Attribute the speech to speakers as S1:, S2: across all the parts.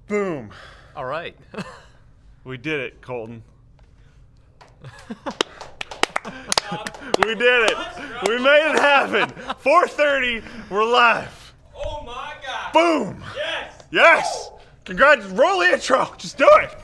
S1: Boom.
S2: All right.
S1: We did it, Colton. We did it. We made it happen. 4:30. We're live.
S3: Oh my God.
S1: Boom.
S3: Yes.
S1: Yes. Congrats. Roll the intro. Just do it.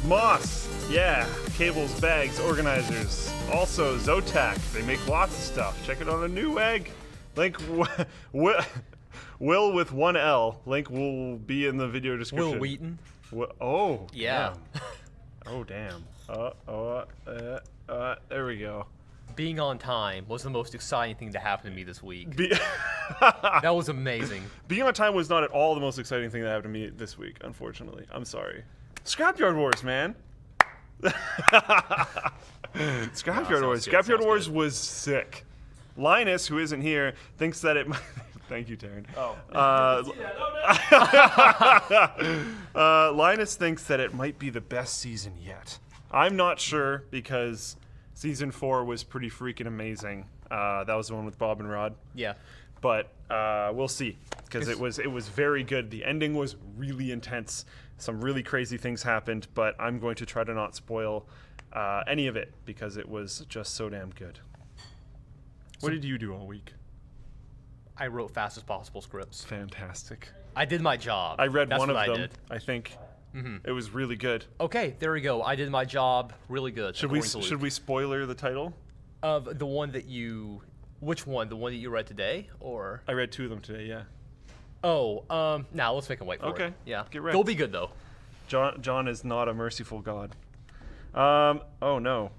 S1: Moss, yeah, cables, bags, organizers. Also, Zotac, they make lots of stuff. Check it on a new egg. Link, Will with one L. Link will be in the video description.
S2: Will Wheaton.
S1: Oh,
S2: Yeah.
S1: Damn. Oh, damn. There we go.
S2: Being on time was the most exciting thing to happen to me this week. That was amazing.
S1: Being on time was not at all the most exciting thing that happened to me this week, unfortunately. I'm sorry. Scrapyard Wars, man. Scrapyard Wars. Scrapyard Wars was sick. Linus, who isn't here, thinks that it might... Thank you, Taryn. Linus thinks that it might be the best season yet. I'm not sure because season 4 was pretty freaking amazing. That was the one with Bob and Rod.
S2: Yeah.
S1: But we'll see, because it was very good. The ending was really intense. Some really crazy things happened, but I'm going to try to not spoil any of it because it was just so damn good. What did you do all week?
S2: I wrote fast as possible scripts.
S1: Fantastic.
S2: I did my job.
S1: I read
S2: That's
S1: one of
S2: what
S1: them.
S2: I did.
S1: I think it was really good.
S2: Okay, there we go. I did my job really good.
S1: Should we spoiler the title?
S2: Of the one that you... Which one? The one that you read today, or?
S1: I read 2 of them today. Yeah.
S2: Oh, now let's make him wait for it.
S1: Okay.
S2: Yeah.
S1: Get ready.
S2: They'll be good though.
S1: John is not a merciful God. Oh no.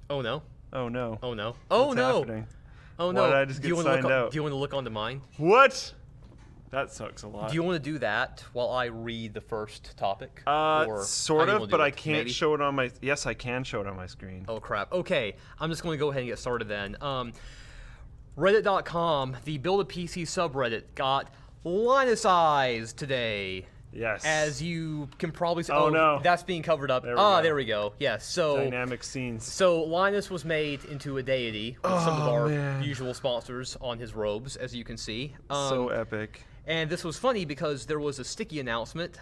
S2: Oh no.
S1: Oh no.
S2: Oh no. Oh
S1: What's
S2: no.
S1: happening?
S2: Oh no.
S1: Why did I just get signed out?
S2: Do you want to look onto mine?
S1: What? That sucks a lot.
S2: Do you want to do that while I read the first topic?
S1: Sort of, but I can't
S2: Maybe?
S1: show it on my... Yes, I can show it on my screen.
S2: Oh crap. Okay, I'm just going to go ahead and get started then. Reddit.com, the Build a PC subreddit, got Linusized today.
S1: Yes.
S2: As you can probably see.
S1: Oh, no.
S2: That's being covered up.
S1: There we go.
S2: There we go. Yes. So
S1: Dynamic scenes.
S2: So Linus was made into a deity with some of our
S1: man.
S2: usual sponsors on his robes, as you can see.
S1: So epic.
S2: And this was funny because there was a sticky announcement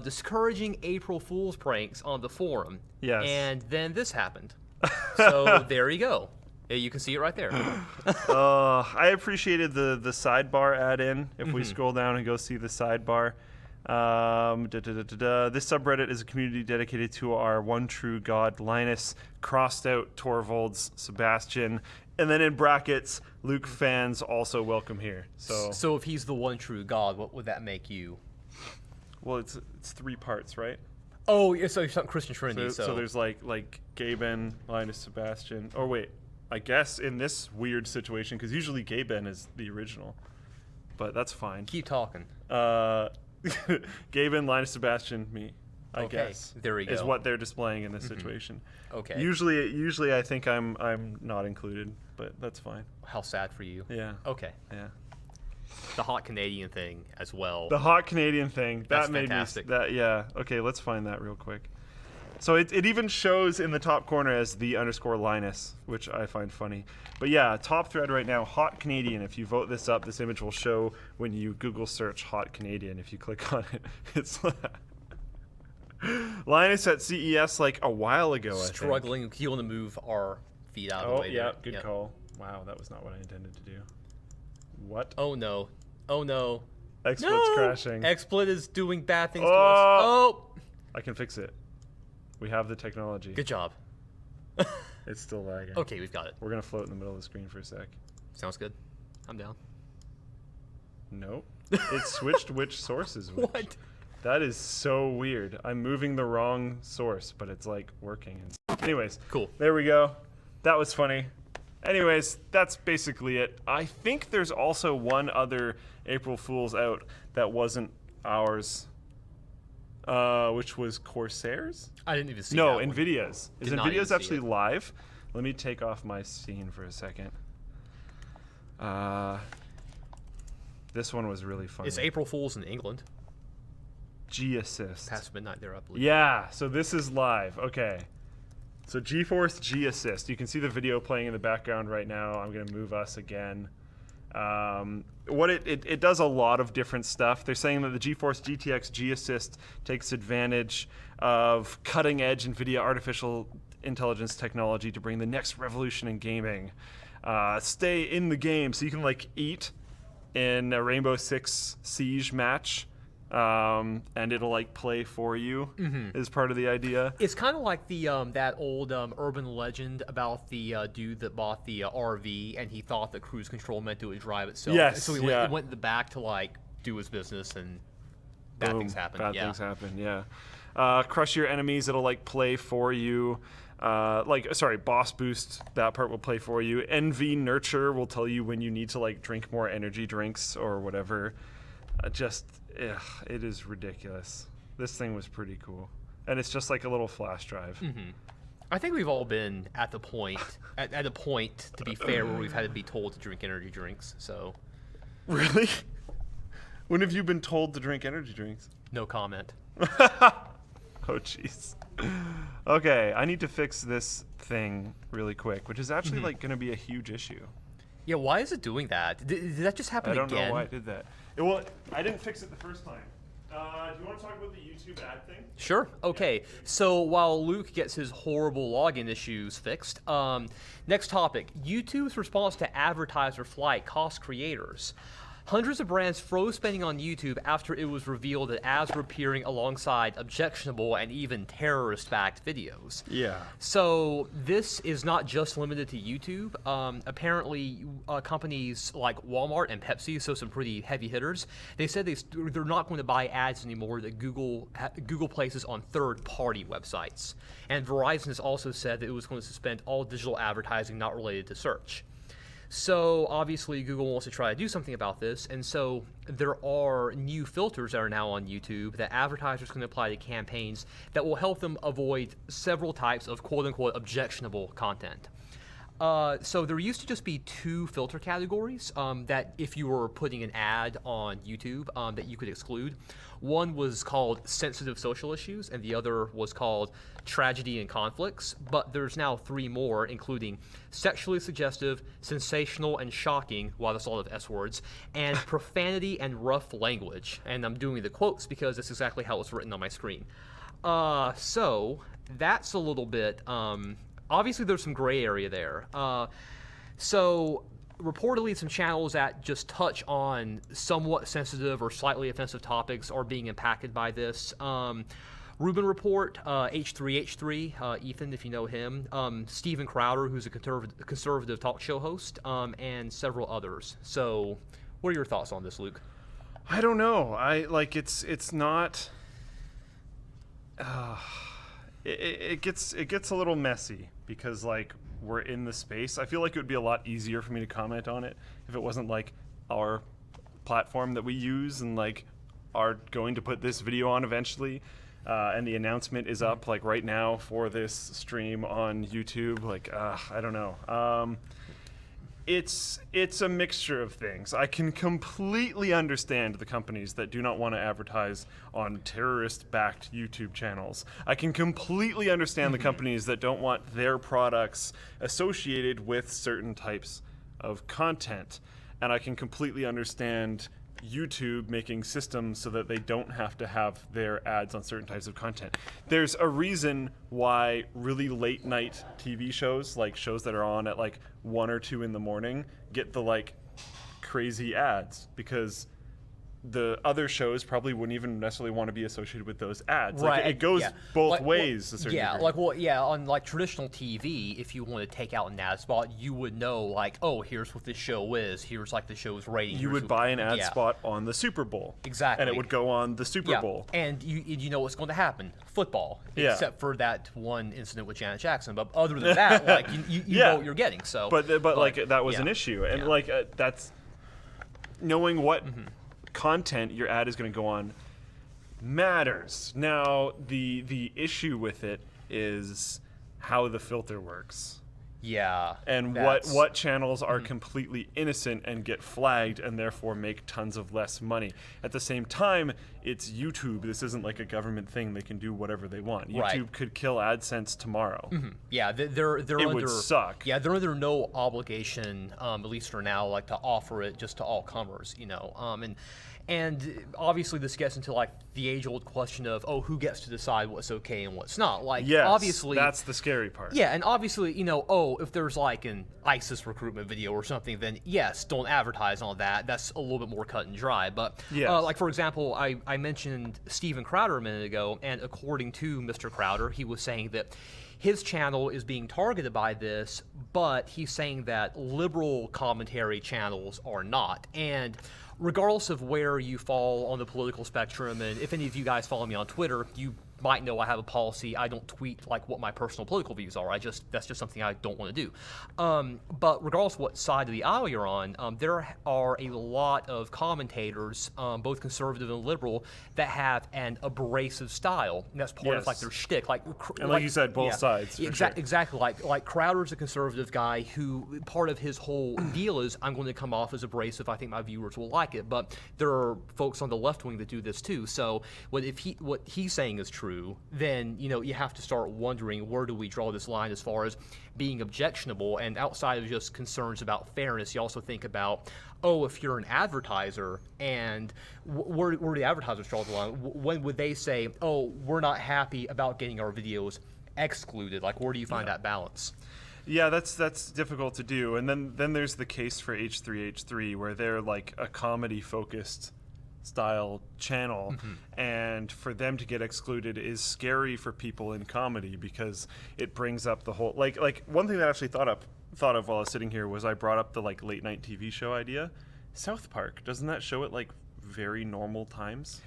S2: discouraging April Fool's pranks on the forum.
S1: Yes.
S2: And then this happened. So there you go. You can see it right there.
S1: I appreciated the sidebar add-in. If we scroll down and go see the sidebar. This subreddit is a community dedicated to our one true God, Linus, crossed out Torvalds, Sebastian, and then in brackets, Luke fans also welcome here.
S2: So if he's the one true God, what would that make you?
S1: Well, it's 3 parts, right?
S2: Oh, yeah, so you're talking Christian Trinity.
S1: So there's like Gaben, Linus, Sebastian. Or wait, I guess in this weird situation, because usually Gaben is the original, but that's fine.
S2: Keep talking.
S1: Gaben, Linus, Sebastian, me. I guess.
S2: There we go.
S1: Is what they're displaying in this situation.
S2: Okay.
S1: Usually I think I'm not included, but that's fine.
S2: How sad for you.
S1: Yeah.
S2: Okay.
S1: Yeah.
S2: The hot Canadian thing as well.
S1: The hot Canadian thing.
S2: That's
S1: that made
S2: fantastic.
S1: me. Yeah. Okay, let's find that real quick. So it even shows in the top corner as _Linus, which I find funny. But yeah, top thread right now, hot Canadian. If you vote this up, this image will show when you Google search hot Canadian. If you click on it, it's Linus at CES like a while ago,
S2: Struggling.
S1: I think.
S2: You want to move our feet out of the
S1: Oh,
S2: way.
S1: yeah,
S2: there.
S1: good
S2: Yep.
S1: call. Wow, that was not what I intended to do. What?
S2: Oh no. Oh no.
S1: XSplit's crashing.
S2: XSplit is doing bad things
S1: Oh.
S2: to us. Oh!
S1: I can fix it. We have the technology.
S2: Good job.
S1: It's still lagging.
S2: Okay, we've got it.
S1: We're gonna float in the middle of the screen for a sec.
S2: Sounds good. I'm down.
S1: Nope. It switched which sources.
S2: What?
S1: That is so weird. I'm moving the wrong source, but it's like working. Anyways.
S2: Cool.
S1: There we go. That was funny. Anyways, that's basically it. I think there's also one other April Fool's out that wasn't ours. Which was Corsair's?
S2: I didn't even see
S1: No,
S2: that one.
S1: NVIDIA's. Is
S2: Did not even
S1: NVIDIA's
S2: see
S1: actually
S2: it.
S1: live? Let me take off my scene for a second. This one was really fun.
S2: It's April Fool's in England.
S1: G-Assist.
S2: Past midnight there, I believe.
S1: Yeah, so this is live. Okay. So GeForce G-Assist. You can see the video playing in the background right now. I'm going to move us again. What it does a lot of different stuff. They're saying that the GeForce GTX G-Assist takes advantage of cutting-edge NVIDIA artificial intelligence technology to bring the next revolution in gaming. Stay in the game, so you can like eat in a Rainbow Six Siege match, and it'll like play for you. Is part of the idea.
S2: It's kind of like the that old urban legend about the dude that bought the RV and he thought that cruise control meant it would drive itself.
S1: Yes,
S2: So he went in the back to like do his business and bad
S1: Boom,
S2: things happen.
S1: Bad things happen. Yeah. Crush your enemies. It'll like play for you. Boss boost, that part will play for you. Envy Nurture will tell you when you need to like drink more energy drinks or whatever. It is ridiculous. This thing was pretty cool, and it's just like a little flash drive.
S2: I think we've all been at the point, at a point, to be fair, where we've had to be told to drink energy drinks. So,
S1: really, when have you been told to drink energy drinks?
S2: no comment.
S1: Oh, jeez. Okay, I need to fix this thing really quick, which is actually like going to be a huge issue.
S2: Yeah, why is it doing that? Did that just happen again?
S1: I don't know why it did that. Well, I didn't fix it the first time. Do you want to talk about the YouTube ad thing?
S2: Sure. Okay. So while Luke gets his horrible login issues fixed, next topic: YouTube's response to advertiser flight cost creators. Hundreds of brands froze spending on YouTube after it was revealed that ads were appearing alongside objectionable and even terrorist-backed videos.
S1: Yeah.
S2: So this is not just limited to YouTube. Apparently, companies like Walmart and Pepsi, so some pretty heavy hitters, they said they're not going to buy ads anymore that Google places on third-party websites. And Verizon has also said that it was going to suspend all digital advertising not related to search. So obviously Google wants to try to do something about this, and so there are new filters that are now on YouTube that advertisers can apply to campaigns that will help them avoid several types of quote-unquote objectionable content. So there used to just be two filter categories that if you were putting an ad on YouTube that you could exclude. One was called sensitive social issues, and the other was called tragedy and conflicts. But there's now three more, including sexually suggestive, sensational and shocking, wow, that's a lot of S words, and profanity and rough language. And I'm doing the quotes because that's exactly how it's written on my screen. So that's a little bit... obviously, there's some gray area there. So reportedly, some channels that just touch on somewhat sensitive or slightly offensive topics are being impacted by this. Rubin Report, H3H3, Ethan, if you know him, Steven Crowder, who's a conservative talk show host, and several others. So what are your thoughts on this, Luke?
S1: I don't know. It's not... It gets a little messy because like we're in the space. I feel like it would be a lot easier for me to comment on it if it wasn't like our platform that we use and like are going to put this video on eventually. And the announcement is up like right now for this stream on YouTube. Like I don't know. It's a mixture of things. I can completely understand the companies that do not want to advertise on terrorist-backed YouTube channels. I can completely understand the companies that don't want their products associated with certain types of content. And I can completely understand YouTube making systems so that they don't have to have their ads on certain types of content. There's a reason why really late night TV shows, like shows that are on at like 1 or 2 in the morning, get the like crazy ads, because the other shows probably wouldn't even necessarily want to be associated with those ads.
S2: Right.
S1: Like, it goes both ways. A certain degree.
S2: On like traditional TV, if you want to take out an ad spot, you would know like, oh, here's what this show is. Here's like the show's rating.
S1: You would buy an ad spot on the Super Bowl.
S2: Exactly.
S1: And it would go on the Super Bowl.
S2: And you know what's going to happen. Football.
S1: Yeah.
S2: Except for that one incident with Janet Jackson. But other than that, like you know what you're getting. So.
S1: But like that was an issue. And like that's knowing what content your ad is going to go on matters. Now the issue with it is how the filter works.
S2: Yeah.
S1: And what channels are completely innocent and get flagged and therefore make tons of less money. At the same time, it's YouTube. This isn't like a government thing. They can do whatever they want.
S2: Right.
S1: YouTube could kill AdSense tomorrow.
S2: Yeah, they're
S1: It
S2: under,
S1: would suck.
S2: Yeah, they're under no obligation, at least for now, like to offer it just to all comers, you know. And obviously this gets into like the age-old question of, oh, who gets to decide what's okay and what's not? Like,
S1: Yes,
S2: obviously
S1: that's the scary part.
S2: Yeah, and obviously, you know, oh, if there's like an ISIS recruitment video or something, then yes, don't advertise on that. That's a little bit more cut and dry. But
S1: Yes.
S2: like, for example, I mentioned Steven Crowder a minute ago, and according to Mr. Crowder, he was saying that his channel is being targeted by this, but he's saying that liberal commentary channels are not. And regardless of where you fall on the political spectrum, and if any of you guys follow me on Twitter, you might know I have a policy. I don't tweet like what my personal political views are. That's just something I don't want to do. But regardless of what side of the aisle you're on, there are a lot of commentators, both conservative and liberal, that have an abrasive style. And that's part of like their shtick. Like
S1: you said, both sides.
S2: Exactly. Like Crowder's a conservative guy who part of his whole deal is I'm going to come off as abrasive. I think my viewers will like it. But there are folks on the left wing that do this too. So what he's saying is true, then you know you have to start wondering, where do we draw this line as far as being objectionable? And outside of just concerns about fairness, you also think about, oh, if you're an advertiser, and where do the advertisers draw the line? When would they say, oh, we're not happy about getting our videos excluded? Like, where do you find that balance?
S1: Yeah, that's difficult to do. And then there's the case for H3H3 where they're like a comedy focused style channel, and for them to get excluded is scary for people in comedy because it brings up the whole like one thing that I actually thought of while I was sitting here was I brought up the like late night TV show idea. South Park, doesn't that show at like very normal times?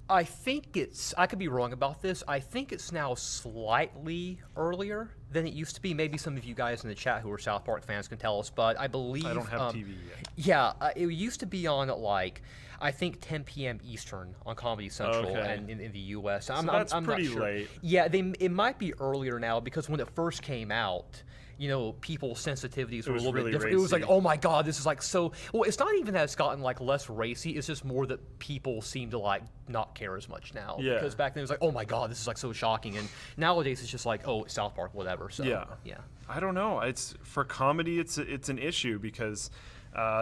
S2: I think I could be wrong about this. I think it's now slightly earlier than it used to be. Maybe some of you guys in the chat who are South Park fans can tell us, but I believe...
S1: I don't have TV yet.
S2: Yeah, it used to be on at like, I think 10 p.m. Eastern on Comedy Central and in the U.S.
S1: So that's pretty
S2: not sure.
S1: late.
S2: Yeah, it might be earlier now because when it first came out, you know, people's sensitivities were a little bit different. It was like, oh my God, this is like so... Well, it's not even that it's gotten like less racy. It's just more that people seem to like not care as much now.
S1: Yeah.
S2: Because back then it was like, oh my God, this is like so shocking. And nowadays it's just like, oh, it's South Park, whatever. So, yeah.
S1: I don't know. It's for comedy, it's an issue because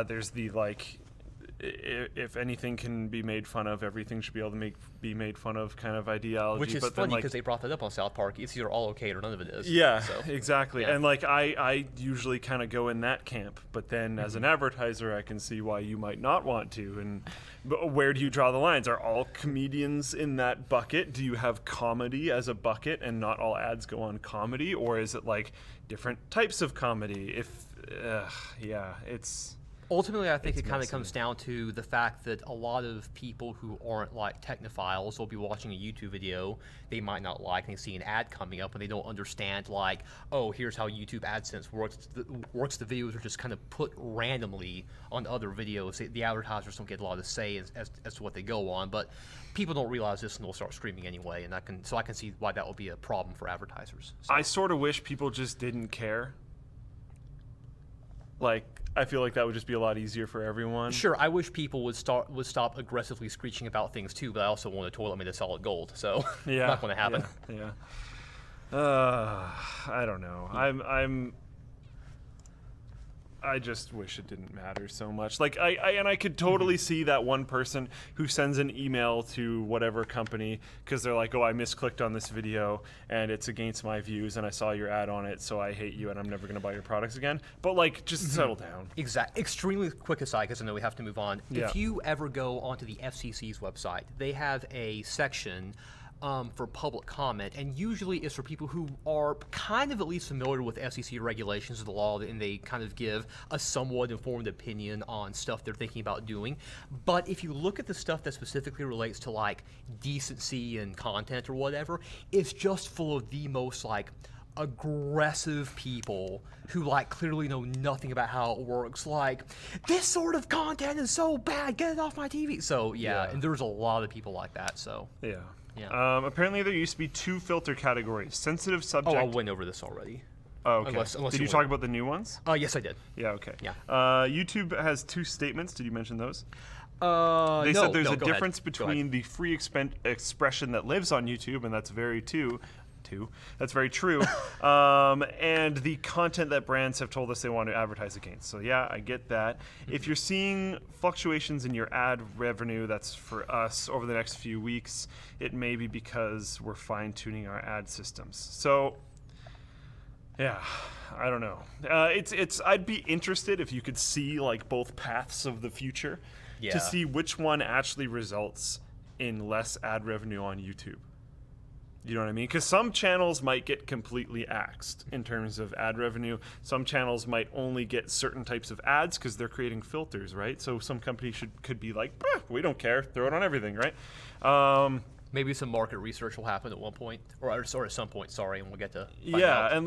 S1: there's the like... If anything can be made fun of, everything should be able to be made fun of kind of ideology.
S2: Which is funny because they brought that up on South Park. It's either all okay or none of it is.
S1: Yeah,
S2: so,
S1: exactly.
S2: Yeah.
S1: And like I usually kind of go in that camp, but then as an advertiser, I can see why you might not want to. And but where do you draw the lines? Are all comedians in that bucket? Do you have comedy as a bucket and not all ads go on comedy? Or is it like different types of comedy? It's...
S2: Ultimately, I think it kind of comes down to the fact that a lot of people who aren't like technophiles will be watching a YouTube video they might not like, and they see an ad coming up and they don't understand like, oh, here's how YouTube AdSense works. The videos are just kind of put randomly on other videos. The advertisers don't get a lot of say as to what they go on, but people don't realize this and they'll start screaming anyway, and I can see why that will be a problem for advertisers. So.
S1: I sort of wish people just didn't care. Like, I feel like that would just be a lot easier for everyone.
S2: Sure, I wish people would stop aggressively screeching about things too, but I also want a toilet made of solid gold, so not going to happen.
S1: Yeah. I don't know. I just wish it didn't matter so much. Like I could totally see that one person who sends an email to whatever company because they're like, oh, I misclicked on this video and it's against my views and I saw your ad on it, so I hate you and I'm never going to buy your products again. But like, just settle down.
S2: Extremely quick aside, because I know we have to move on.
S1: Yeah.
S2: If you ever go onto the FCC's website, they have a section for public comment, and usually it's for people who are kind of at least familiar with FCC regulations of the law, and they kind of give a somewhat informed opinion on stuff they're thinking about doing. But if you look at the stuff that specifically relates to like decency and content or whatever, it's just full of the most like aggressive people who like clearly know nothing about how it works. Like, this sort of content is so bad, get it off my TV. So yeah. And there's a lot of people like that. So
S1: yeah. Apparently there used to be 2 filter categories: sensitive subject.
S2: Oh, I went over this already.
S1: Oh, okay.
S2: Unless
S1: Did you talk about the new ones?
S2: Yes, I did.
S1: Yeah, okay.
S2: Yeah.
S1: YouTube has 2 statements. Did you mention those?
S2: They
S1: Said there's a
S2: go
S1: difference
S2: ahead.
S1: between the free expression that lives on YouTube, and that's very that's very true, and the content that brands have told us they want to advertise against. So yeah, I get that. If you're seeing fluctuations in your ad revenue, that's for us over the next few weeks, it may be because we're fine-tuning our ad systems. So yeah, I don't know. I'd be interested if you could see like both paths of the future to see which one actually results in less ad revenue on YouTube. You know what I mean? Because some channels might get completely axed in terms of ad revenue. Some channels might only get certain types of ads because they're creating filters, right? So some companies could be like, we don't care, throw it on everything, right?
S2: Maybe some market research will happen at one point, or at some point. Sorry, and we'll get to.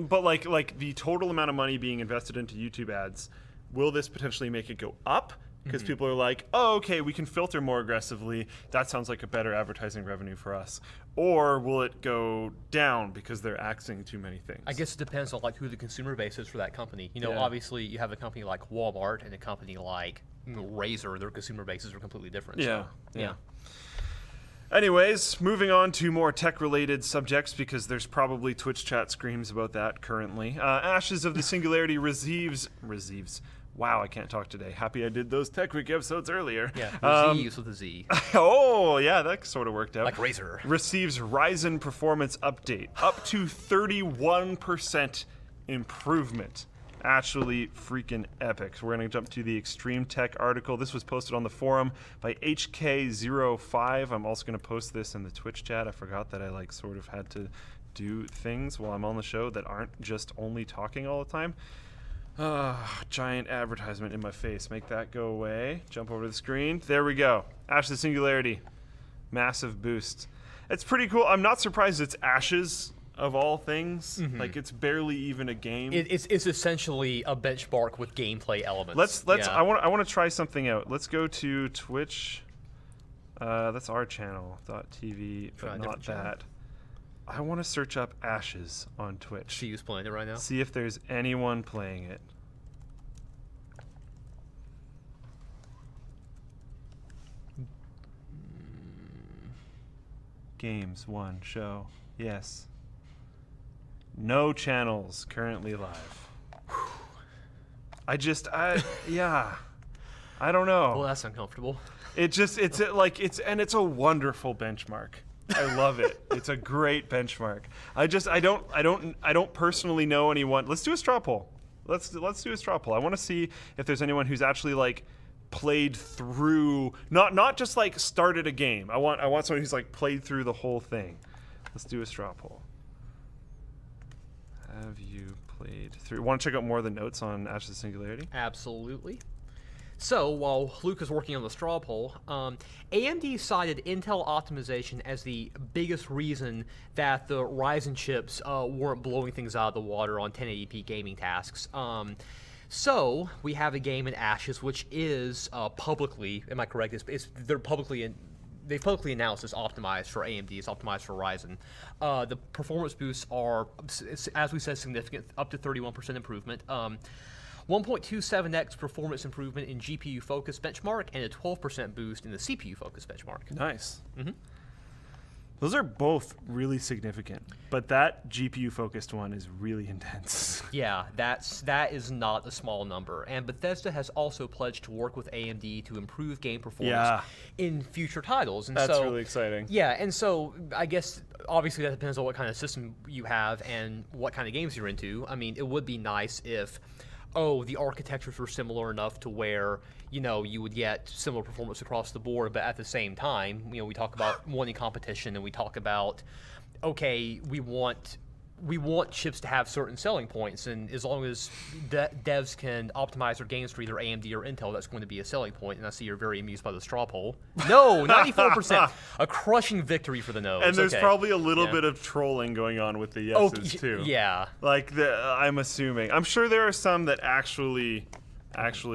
S1: But like the total amount of money being invested into YouTube ads, will this potentially make it go up? Because people are like, oh, okay, we can filter more aggressively. That sounds like a better advertising revenue for us. Or will it go down because they're axing too many things?
S2: I guess it depends on like who the consumer base is for that company. You know, obviously you have a company like Walmart and a company like Razer. Their consumer bases are completely different.
S1: Yeah.
S2: So,
S1: Anyways, moving on to more tech-related subjects because there's probably Twitch chat screams about that currently. Ashes of the Singularity receives. Wow, I can't talk today. Happy I did those Tech Week episodes earlier.
S2: Yeah, receives with a Z.
S1: Oh, yeah, that sort of worked out.
S2: Like Razer.
S1: Receives Ryzen performance update. Up to 31% improvement. Actually freaking epic. So we're going to jump to the Extreme Tech article. This was posted on the forum by HK05. I'm also going to post this in the Twitch chat. I forgot that I sort of had to do things while I'm on the show that aren't just only talking all the time. Giant advertisement in my face. Make that go away. Jump over to the screen. There we go. Ashes of Singularity. Massive boost. It's pretty cool. I'm not surprised it's Ashes of all things. Like, it's barely even a game.
S2: It's essentially a benchmark with gameplay elements.
S1: I want to try something out. Let's go to Twitch. That's our channel, .tv, but not that. I want to search up Ashes on Twitch.
S2: See who's playing it right now?
S1: See if there's anyone playing it. Games, 1, show. Yes. No channels currently live. Yeah. I don't know.
S2: Well, that's uncomfortable.
S1: It's a wonderful benchmark. I love it. It's a great benchmark. I don't personally know anyone. Let's do a straw poll. Let's do a straw poll. I want to see if there's anyone who's actually played through, not just started a game. I want someone who's played through the whole thing. Let's do a straw poll. Have you played through? Want to check out more of the notes on Ashes of Singularity?
S2: Absolutely. So, while Luke is working on the straw poll, AMD cited Intel optimization as the biggest reason that the Ryzen chips weren't blowing things out of the water on 1080p gaming tasks. So, we have a game in Ashes, which is publicly, am I correct? They've publicly announced it's optimized for AMD, it's optimized for Ryzen. The performance boosts are, as we said, significant, up to 31% improvement. 1.27x performance improvement in GPU focus benchmark and a 12% boost in the CPU focus benchmark.
S1: Nice. Those are both really significant, but that GPU focused one is really intense.
S2: Yeah, that is not a small number. And Bethesda has also pledged to work with AMD to improve game performance in future titles. And
S1: that's really exciting.
S2: Yeah, and so I guess obviously that depends on what kind of system you have and what kind of games you're into. I mean, it would be nice if the architectures were similar enough to where, you would get similar performance across the board, but at the same time, we talk about wanting competition and we talk about, okay, we want chips to have certain selling points, and as long as devs can optimize their games for either AMD or Intel, that's going to be a selling point. And I see you're very amused by the straw poll. No, 94%, a crushing victory for the no's.
S1: And there's probably a little bit of trolling going on with the yeses too.
S2: Yeah,
S1: I'm assuming. I'm sure there are some that actually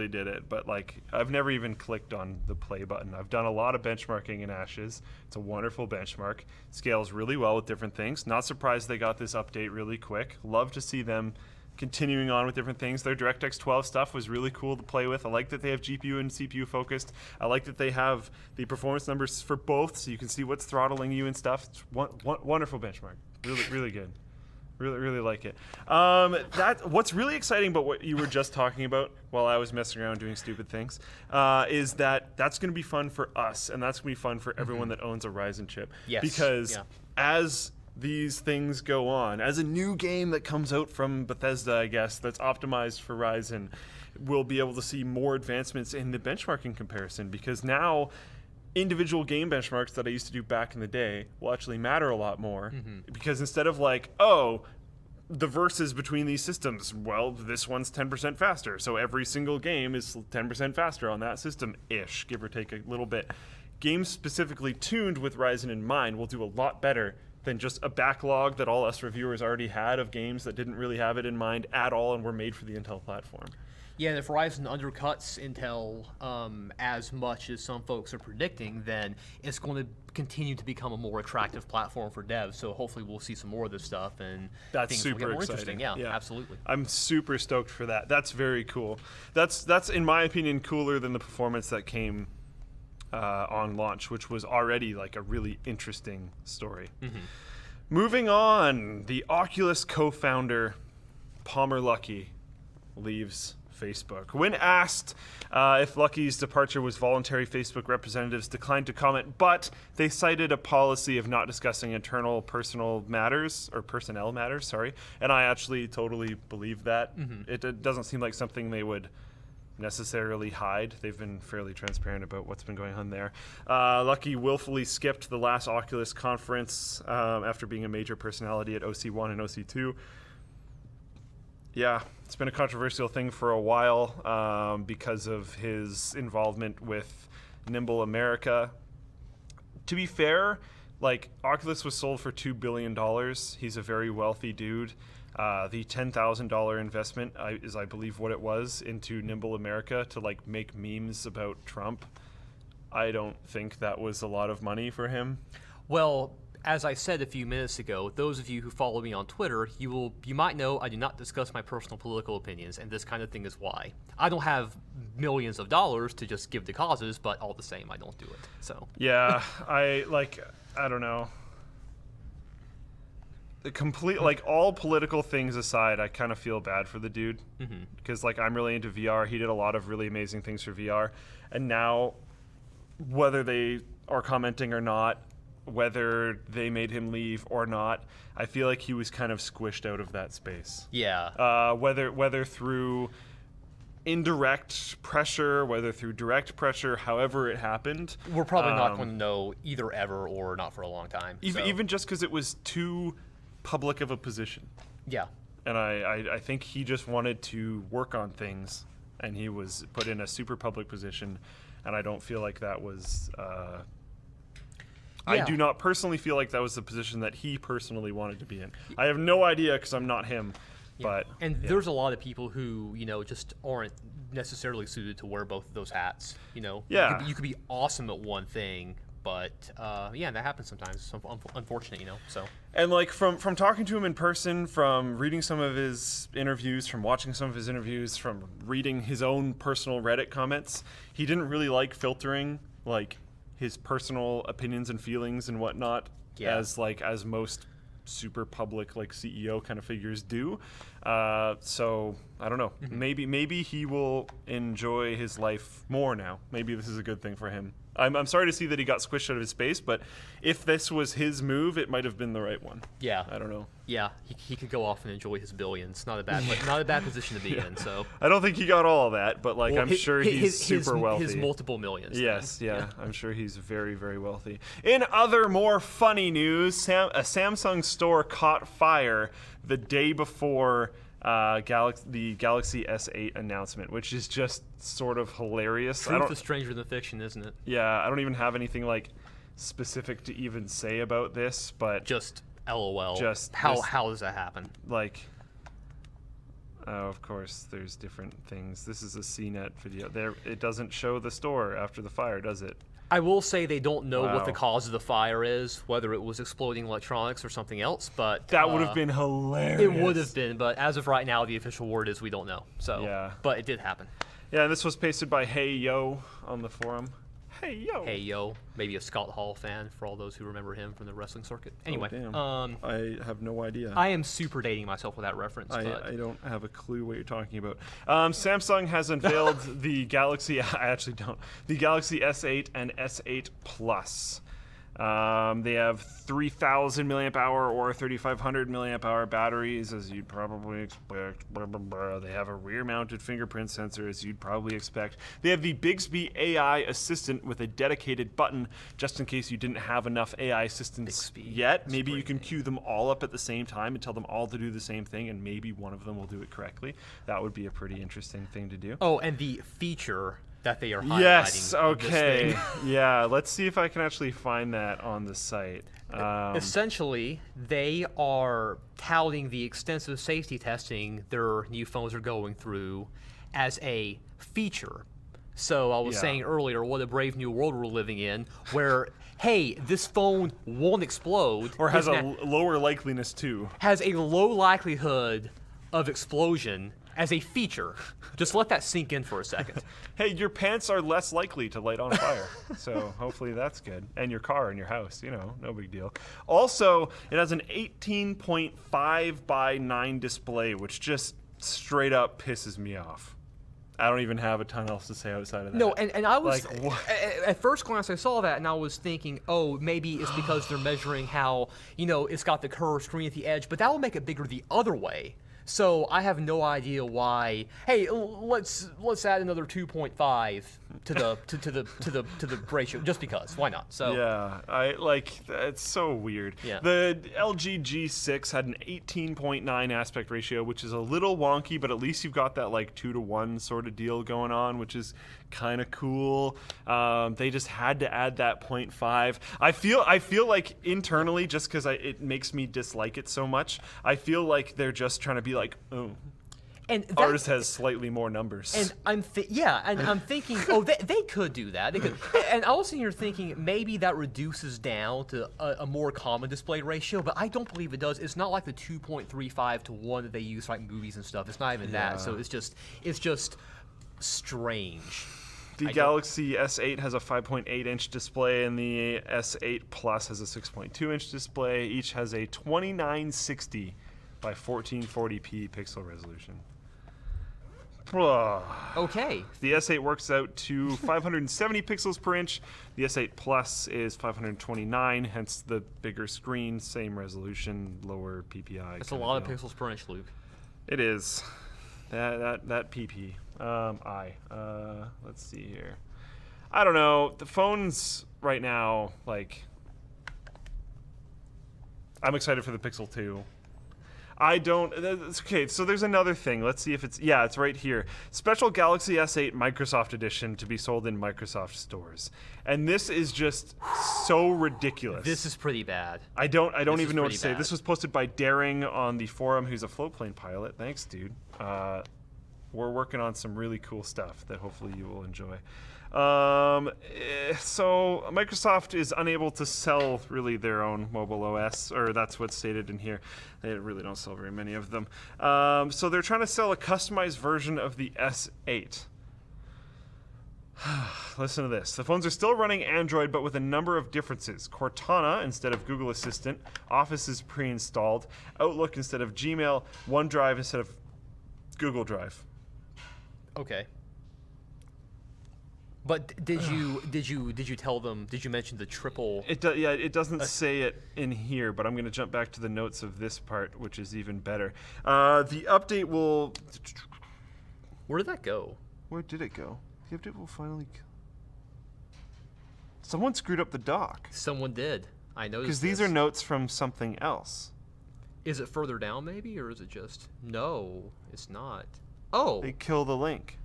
S1: did it, but I've never even clicked on the play button. I've done a lot of benchmarking in Ashes. It's a wonderful benchmark. Scales really well with different things. Not surprised they got this update really quick. Love to see them continuing on with different things. Their DirectX 12 stuff was really cool to play with. I like that they have GPU and CPU focused. I like that they have the performance numbers for both, so you can see what's throttling you and stuff. It's wonderful benchmark. Really good. Really like it. What's really exciting about what you were just talking about while I was messing around doing stupid things is that's going to be fun for us, and that's going to be fun for everyone that owns a Ryzen chip.
S2: Yes.
S1: Because as these things go on, as a new game that comes out from Bethesda, I guess, that's optimized for Ryzen, we'll be able to see more advancements in the benchmarking comparison, because now individual game benchmarks that I used to do back in the day will actually matter a lot more, because instead of like, oh, the versus between these systems, well, this one's 10% faster, so every single game is 10% faster on that system-ish, give or take a little bit. Games specifically tuned with Ryzen in mind will do a lot better than just a backlog that all us reviewers already had of games that didn't really have it in mind at all and were made for the Intel platform.
S2: Yeah, and if Ryzen undercuts Intel as much as some folks are predicting, then it's going to continue to become a more attractive platform for devs. So hopefully we'll see some more of this stuff, and
S1: that's
S2: things
S1: super
S2: will get more
S1: exciting.
S2: interesting. Yeah, absolutely.
S1: I'm super stoked for that. That's very cool. That's in my opinion cooler than the performance that came on launch, which was already like a really interesting story. Moving on, the Oculus co-founder Palmer Luckey leaves Facebook. When asked if Luckey's departure was voluntary, Facebook representatives declined to comment, but they cited a policy of not discussing internal personnel matters, and I actually totally believe that. It doesn't seem like something they would necessarily hide. They've been fairly transparent about what's been going on there. Luckey willfully skipped the last Oculus conference after being a major personality at OC1 and OC2. Yeah, it's been a controversial thing for a while because of his involvement with Nimble America. To be fair, like, Oculus was sold for $2 billion. He's a very wealthy dude. The $10,000 investment is, I believe, what it was into Nimble America to like make memes about Trump. I don't think that was a lot of money for him.
S2: Well, as I said a few minutes ago, those of you who follow me on Twitter, you might know I do not discuss my personal political opinions, and this kind of thing is why. I don't have millions of dollars to just give to causes, but all the same, I don't do it. So
S1: yeah, I don't know. All political things aside, I kind of feel bad for the dude, because like I'm really into VR. He did a lot of really amazing things for VR, and now whether they are commenting or not, whether they made him leave or not, I feel like he was kind of squished out of that space.
S2: Yeah.
S1: Whether through indirect pressure, whether through direct pressure, however it happened.
S2: We're probably not going to know either ever or not for a long time.
S1: Even just because it was too public of a position.
S2: Yeah.
S1: And I think he just wanted to work on things, and he was put in a super public position, and I don't feel like that was... I do not personally feel like that was the position that he personally wanted to be in. I have no idea because I'm not him. But
S2: there's a lot of people who, just aren't necessarily suited to wear both of those hats.
S1: Yeah.
S2: You could be awesome at one thing, but that happens sometimes. It's unfortunate, So.
S1: And like from talking to him in person, from reading some of his interviews, from watching some of his interviews, from reading his own personal Reddit comments, he didn't really like filtering like his personal opinions and feelings and whatnot as most super public like CEO kind of figures do. So I don't know. Maybe he will enjoy his life more now. Maybe this is a good thing for him. I'm sorry to see that he got squished out of his space, but if this was his move, it might have been the right one. Yeah. I don't know.
S2: Yeah, he could go off and enjoy his billions. Not a bad position to be in. So
S1: I don't think he got all of that, but I'm sure he's super wealthy.
S2: His multiple millions.
S1: Yes, yeah, I'm sure he's very, very wealthy. In other more funny news, a Samsung store caught fire the day before the Galaxy S8 announcement, which is just sort of hilarious.
S2: Truth is stranger than fiction, isn't it?
S1: Yeah, I don't even have anything like specific to even say about this, but
S2: just LOL. How does that happen?
S1: Oh, of course, there's different things. This is a CNET video. There, it doesn't show the store after the fire, does it?
S2: I will say they don't know what the
S1: Wow.
S2: cause of the fire is, whether it was exploding electronics or something else, but...
S1: That would have been hilarious.
S2: It would have been, but as of right now, the official word is we don't know. So,
S1: Yeah.
S2: But it did happen.
S1: Yeah, and this was pasted by Hey Yo on the forum. Hey Yo.
S2: Hey, yo, maybe a Scott Hall fan for all those who remember him from the wrestling circuit. Anyway,
S1: damn.
S2: um,
S1: I have no idea.
S2: I am super dating myself with that reference.
S1: I
S2: but
S1: don't have a clue what you're talking about. Samsung has unveiled the Galaxy. I actually don't. The Galaxy S8 and S8 Plus. They have 3,000 milliamp hour or 3,500 milliamp hour batteries, as you'd probably expect. Blah, blah, blah. They have a rear-mounted fingerprint sensor, as you'd probably expect. They have the Bixby AI assistant with a dedicated button, just in case you didn't have enough AI assistants
S2: Bixby.
S1: yet.
S2: That's
S1: Maybe
S2: a
S1: you
S2: great
S1: can
S2: name.
S1: queue them all up at the same time and tell them all to do the same thing, and maybe one of them will do it correctly. That would be a pretty interesting thing to do.
S2: Oh, and the feature that they are highlighting.
S1: Yes,
S2: of this
S1: okay.
S2: thing.
S1: Yeah, let's see if I can actually find that on the site.
S2: Essentially, they are touting the extensive safety testing their new phones are going through as a feature. So I was
S1: Yeah.
S2: saying earlier, what a brave new world we're living in, where, hey, this phone won't explode.
S1: Or has
S2: It's
S1: a lower likeliness too.
S2: has a low likelihood of explosion as a feature. Just let that sink in for a second.
S1: Hey, your pants are less likely to light on fire. So hopefully that's good. And your car and your house, you know, no big deal. Also, it has an 18.5 by 9 display, which just straight up pisses me off. I don't even have a ton else to say outside of that.
S2: No, and I was
S1: Like, what?
S2: at first glance I saw that and I was thinking, oh, maybe it's because they're measuring how, you know, it's got the curved screen at the edge, but that will make it bigger the other way. So I have no idea why. Hey, let's add another 2.5 to the ratio just because. Why not? So
S1: Yeah, I like it's so weird.
S2: Yeah.
S1: The LG G6 had an 18.9 aspect ratio, which is a little wonky, but at least you've got that like 2-to-1 sort of deal going on, which is kind of cool. They just had to add that 0.5. I feel like internally, just because it makes me dislike it so much, I feel like they're just trying to be like, oh,
S2: and that,
S1: ours has slightly more numbers.
S2: And I'm thinking, oh, they could do that. They could, and I was sitting here thinking maybe that reduces down to a more common display ratio, but I don't believe it does. It's not like the 2.35 to 1 that they use for like movies and stuff. It's not even that. So it's just strange.
S1: The Galaxy S8 has a 5.8-inch display, and the S8 Plus has a 6.2-inch display. Each has a 2960 by 1440p pixel resolution.
S2: Okay.
S1: The S8 works out to 570 pixels per inch. The S8 Plus is 529, hence the bigger screen, same resolution, lower PPI.
S2: That's a lot of pixels per inch, Luke.
S1: It is. That PP. Let's see here. I don't know. The phones right now, like, I'm excited for the Pixel 2. I don't. Okay, so there's another thing. Let's see if it's. Yeah, it's right here. Special Galaxy S8 Microsoft Edition to be sold in Microsoft stores, and this is just so ridiculous.
S2: This is pretty bad.
S1: I don't
S2: This
S1: even
S2: is
S1: know what
S2: pretty
S1: to say.
S2: bad.
S1: This was posted by Daring on the forum, who's a floatplane pilot. Thanks, dude. We're working on some really cool stuff that hopefully you will enjoy. So Microsoft is unable to sell really their own mobile OS, or that's what's stated in here. They really don't sell very many of them. So they're trying to sell a customized version of the S8. Listen to this. The phones are still running Android, but with a number of differences. Cortana instead of Google Assistant, Office is pre-installed, Outlook instead of Gmail, OneDrive instead of Google Drive.
S2: Okay. But did you tell them? Did you mention the triple?
S1: Yeah, it doesn't say it in here, but I'm going to jump back to the notes of this part, which is even better. The update will.
S2: Where did that go?
S1: Where did it go? The update will finally. Someone screwed up the dock.
S2: Someone did. I noticed.
S1: Because these are notes from something else.
S2: Is it further down maybe, or is it just? No, it's not. Oh,
S1: They kill the link.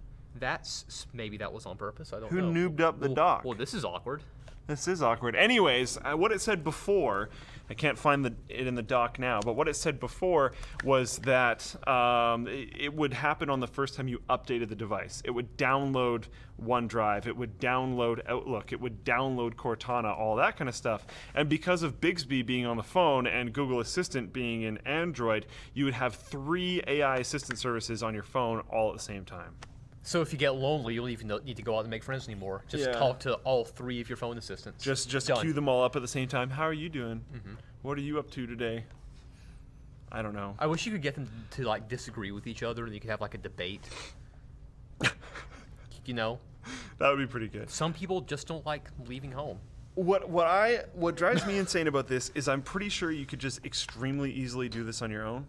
S2: maybe that was on purpose. I don't
S1: Who
S2: know.
S1: noobed up the dock?
S2: Well, this is awkward.
S1: This is awkward. Anyways, what it said before, I can't find it in the doc now, but what it said before was that it would happen on the first time you updated the device. It would download OneDrive, it would download Outlook, it would download Cortana, all that kind of stuff. And because of Bixby being on the phone and Google Assistant being in Android, you would have 3 AI assistant services on your phone all at the same time.
S2: So if you get lonely, you don't even need to go out and make friends anymore. Just talk to all 3 of your phone assistants.
S1: Just
S2: Done.
S1: queue them all up at the same time. How are you doing? What are you up to today? I don't know.
S2: I wish you could get them to like disagree with each other and you could have like a debate. You know?
S1: That would be pretty good.
S2: Some people just don't like leaving home.
S1: What drives me insane about this is I'm pretty sure you could just extremely easily do this on your own.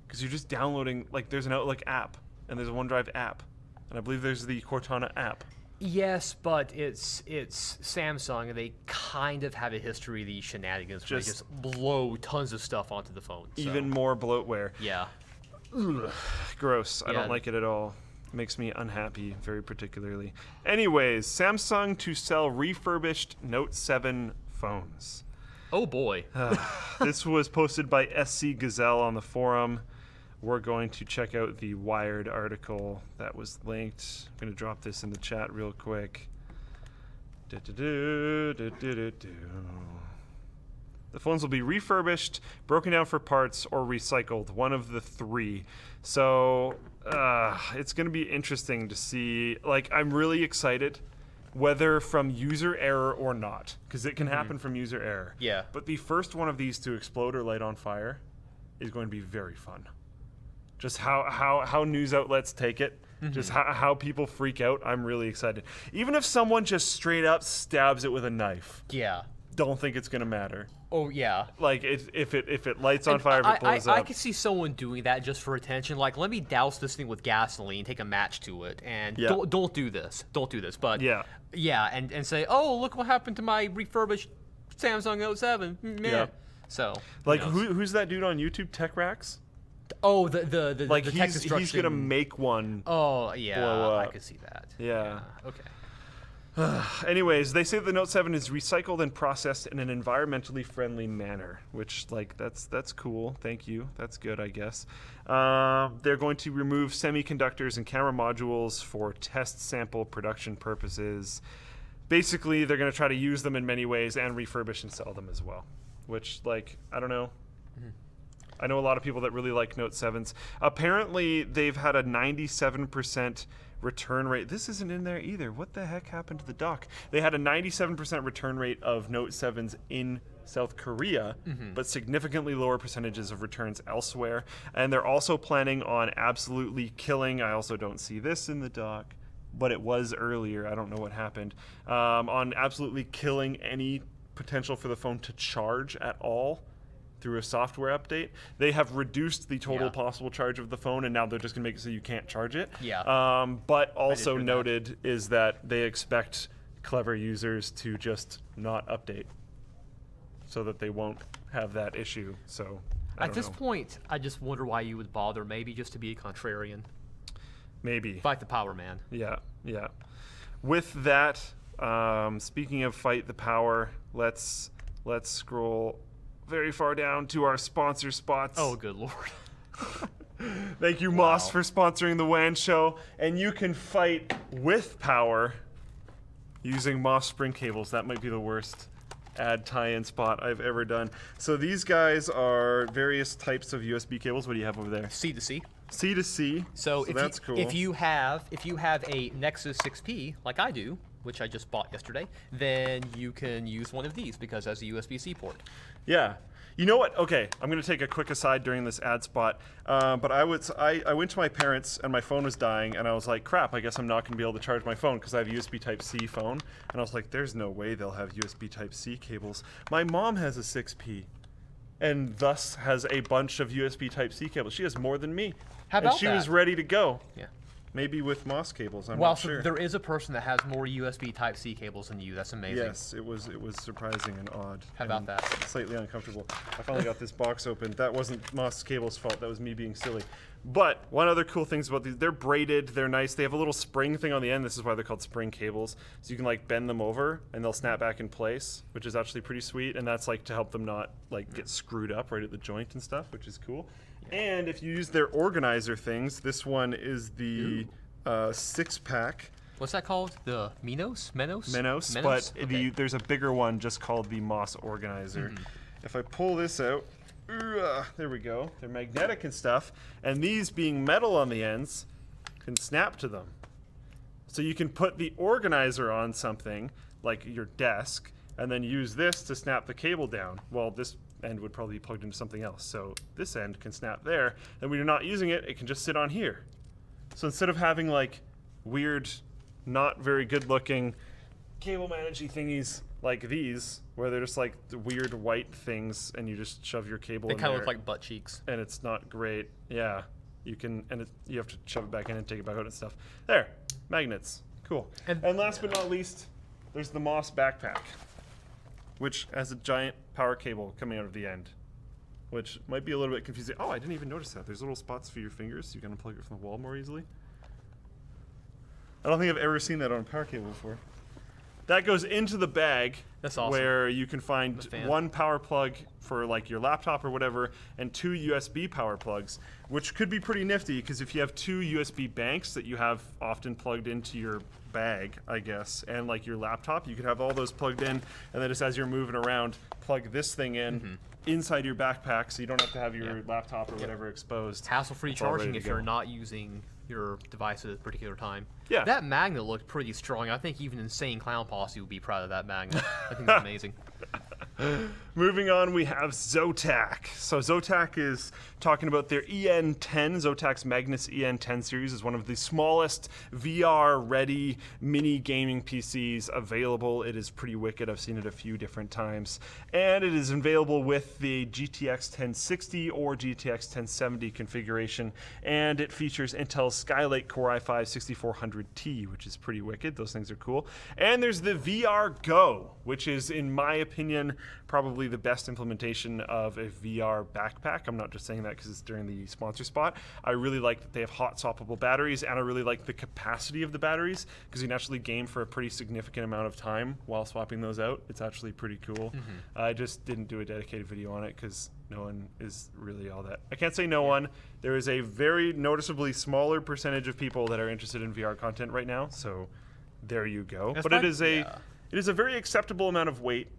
S1: Because you're just downloading, like there's an Outlook app. And there's a OneDrive app, and I believe there's the Cortana app.
S2: Yes, but it's Samsung, and they kind of have a history of these shenanigans where they just blow tons of stuff onto the phone. So.
S1: Even more bloatware.
S2: Yeah.
S1: Ugh, gross. I don't like it at all. Makes me unhappy, very particularly. Anyways, Samsung to sell refurbished Note 7 phones.
S2: Oh boy.
S1: This was posted by SC Gazelle on the forum. We're going to check out the Wired article that was linked. I'm going to drop this in the chat real quick. The phones will be refurbished, broken down for parts, or recycled. One of the 3. So it's going to be interesting to see. Like, I'm really excited, whether from user error or not, because it can happen from user error.
S2: Yeah.
S1: But the first one of these to explode or light on fire is going to be very fun. Just how news outlets take it, just how people freak out. I'm really excited. Even if someone just straight up stabs it with a knife, don't think it's gonna matter.
S2: Oh yeah.
S1: Like if it lights on fire, if it blows up.
S2: I could see someone doing that just for attention. Like, let me douse this thing with gasoline, take a match to it, and don't do this. Don't do this. But and say, oh, look what happened to my refurbished Samsung Note 7. Yeah. So
S1: like who's that dude on YouTube, Tech Racks?
S2: Oh, the
S1: like
S2: the tech destruction.
S1: He's gonna make one.
S2: Oh yeah,
S1: blow up.
S2: I could see that.
S1: Yeah.
S2: Okay.
S1: Anyways, they say the Note 7 is recycled and processed in an environmentally friendly manner, which that's cool. Thank you. That's good, I guess. They're going to remove semiconductors and camera modules for test sample production purposes. Basically, they're going to try to use them in many ways and refurbish and sell them as well. Which, like, I don't know. I know a lot of people that really like Note 7s. Apparently, they've had a 97% return rate. This isn't in there either. What the heck happened to the doc? They had a 97% return rate of Note 7s in South Korea, but significantly lower percentages of returns elsewhere. And they're also planning on absolutely killing, I also don't see this in the doc, but it was earlier, I don't know what happened, on absolutely killing any potential for the phone to charge at all through a software update. They have reduced the total possible charge of the phone, and now they're just gonna make it so you can't charge it. But also noted is that they expect clever users to just not update so that they won't have that issue. So
S2: at this point, I just wonder why you would bother. Maybe just to be a contrarian.
S1: Maybe.
S2: Fight the power, man.
S1: Yeah. With that, speaking of fight the power, let's scroll very far down to our sponsor spots.
S2: Oh, good lord.
S1: Thank you, Moss, for sponsoring the WAN show. And you can fight with power using Moss spring cables. That might be the worst ad tie-in spot I've ever done. So these guys are various types of USB cables. What do you have over there?
S2: C to C.
S1: C to C.
S2: So
S1: that's cool.
S2: If you have a Nexus 6P, like I do, which I just bought yesterday, then you can use one of these because it has a USB-C port.
S1: Yeah. You know what? Okay, I'm going to take a quick aside during this ad spot. But I went to my parents and my phone was dying, and I was like, crap, I guess I'm not going to be able to charge my phone because I have a USB Type-C phone. And I was like, there's no way they'll have USB Type-C cables. My mom has a 6P and thus has a bunch of USB Type-C cables. She has more than me.
S2: How about
S1: and she
S2: that?
S1: was ready to go.
S2: Yeah.
S1: Maybe with Moss cables, I'm
S2: Well,
S1: not
S2: so
S1: sure.
S2: there is a person that has more USB Type-C cables than you. That's amazing.
S1: Yes, it was surprising and odd.
S2: How about
S1: and
S2: that?
S1: Slightly uncomfortable. I finally got this box open. That wasn't Moss Cable's fault. That was me being silly. But one other cool things about these, they're braided. They're nice. They have a little spring thing on the end. This is why they're called spring cables. So you can like bend them over and they'll snap back in place, which is actually pretty sweet. And that's like to help them not like get screwed up right at the joint and stuff, which is cool. And if you use their organizer things, this one is the 6-pack.
S2: What's that called? The Menos?
S1: Menos, but
S2: Okay.
S1: there's a bigger one just called the Moss Organizer. If I pull this out, there we go. They're magnetic and stuff, and these being metal on the ends can snap to them. So you can put the organizer on something like your desk, and then use this to snap the cable down. Well, this end would probably be plugged into something else, so this end can snap there, and when you're not using it, it can just sit on here. So instead of having like weird, not very good looking cable managing thingies like these, where they're just like the weird white things and you just shove your cable
S2: They
S1: in
S2: kind of
S1: there,
S2: look like butt cheeks.
S1: and it's not great. Yeah, you can, and you have to shove it back in and take it back out and stuff. There, magnets, cool. And last but not least, there's the Moss backpack, which has a giant power cable coming out of the end, which might be a little bit confusing. Oh, I didn't even notice that. There's little spots for your fingers, so you can unplug it from the wall more easily. I don't think I've ever seen that on a power cable before. That goes into the bag.
S2: That's awesome.
S1: Where you can find
S2: The fan.
S1: one power plug for like your laptop or whatever, and 2 USB power plugs, which could be pretty nifty because if you have 2 USB banks that you have often plugged into your bag, I guess, and like your laptop, you could have all those plugged in, and then just as you're moving around, plug this thing in inside your backpack, so you don't have to have your laptop or whatever exposed.
S2: Hassle-free
S1: It's all ready
S2: charging
S1: to
S2: if
S1: go.
S2: you're not using your device at a particular time.
S1: Yeah.
S2: That magnet looked pretty strong. I think even Insane Clown Posse would be proud of that magnet. I think it's amazing.
S1: Moving on, we have Zotac. So Zotac is talking about their EN10. Zotac's Magnus EN10 series is one of the smallest VR-ready mini gaming PCs available. It is pretty wicked. I've seen it a few different times. And it is available with the GTX 1060 or GTX 1070 configuration. And it features Intel's Skylake Core i5-6400T, which is pretty wicked. Those things are cool. And there's the VR Go, which is, in my opinion, probably the best implementation of a VR backpack. I'm not just saying that because it's during the sponsor spot. I really like that they have hot swappable batteries, and I really like the capacity of the batteries because you can actually game for a pretty significant amount of time while swapping those out. It's actually pretty cool. I just didn't do a dedicated video on it because no one is really all that. I can't say no one. There is a very noticeably smaller percentage of people that are interested in VR content right now, so there you go.
S2: That's
S1: But
S2: fine.
S1: it is a very acceptable amount of weight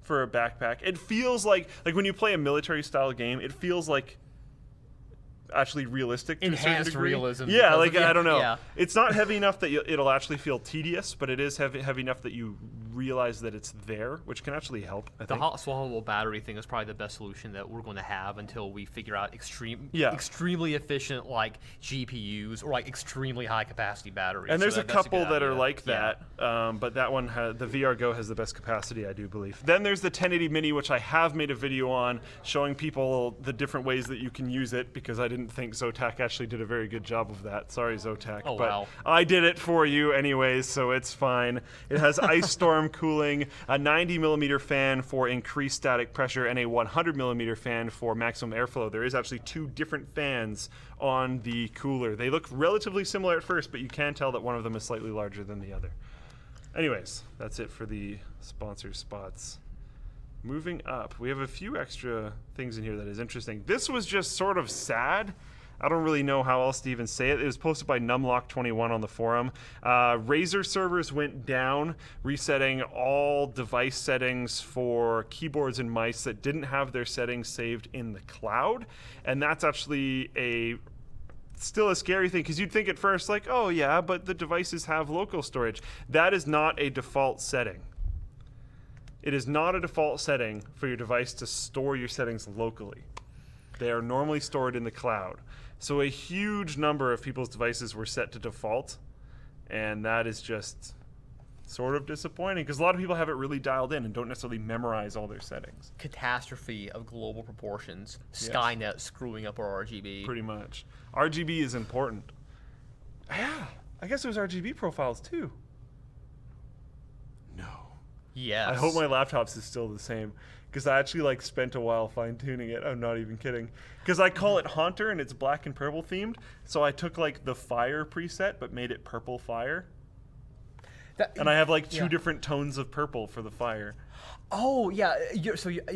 S1: for a backpack. It feels like when you play a military style game, it feels like actually realistic to a certain
S2: Enhanced
S1: degree.
S2: realism
S1: Yeah,
S2: because
S1: like
S2: of-
S1: I don't know.
S2: yeah.
S1: It's not heavy enough that it'll actually feel tedious, but it is heavy enough that you realize that it's there, which can actually help. I
S2: The
S1: think.
S2: hot swappable battery thing is probably the best solution that we're going to have until we figure out
S1: Yeah.
S2: extremely efficient like GPUs or like extremely high capacity batteries.
S1: And
S2: So
S1: there's a
S2: that's
S1: couple
S2: good
S1: that are
S2: idea.
S1: like
S2: Yeah.
S1: that, but that one, the VR Go has the best capacity, I do believe. Then there's the 1080 Mini, which I have made a video on, showing people the different ways that you can use it, because I didn't think Zotac actually did a very good job of that. Sorry, Zotac.
S2: Oh,
S1: but
S2: wow.
S1: I did it for you anyways, so it's fine. It has ice storm cooling, a 90mm fan for increased static pressure, and a 100mm fan for maximum airflow. There is actually 2 different fans on the cooler. They look relatively similar at first, but you can tell that one of them is slightly larger than the other. Anyways, that's it for the sponsor spots. Moving up, we have a few extra things in here that is interesting. This was just sort of sad. I don't really know how else to even say it. It was posted by Numlock21 on the forum. Razer servers went down, resetting all device settings for keyboards and mice that didn't have their settings saved in the cloud. And that's actually still a scary thing, because you'd think at first, like, oh yeah, but the devices have local storage. That is not a default setting. It is not a default setting for your device to store your settings locally. They are normally stored in the cloud. So a huge number of people's devices were set to default, and that is just sort of disappointing, because a lot of people have it really dialed in and don't necessarily memorize all their settings.
S2: Catastrophe of global proportions.
S1: Yes.
S2: Skynet screwing up our RGB.
S1: Pretty much. RGB is important. Yeah, guess there's RGB profiles too. No.
S2: Yes.
S1: I hope my laptop's is still the same, because I actually like spent a while fine-tuning it. I'm not even kidding. Because I call it Haunter and it's black and purple themed, so I took like the fire preset but made it purple fire. And I have like two different tones of purple for the fire.
S2: Oh yeah,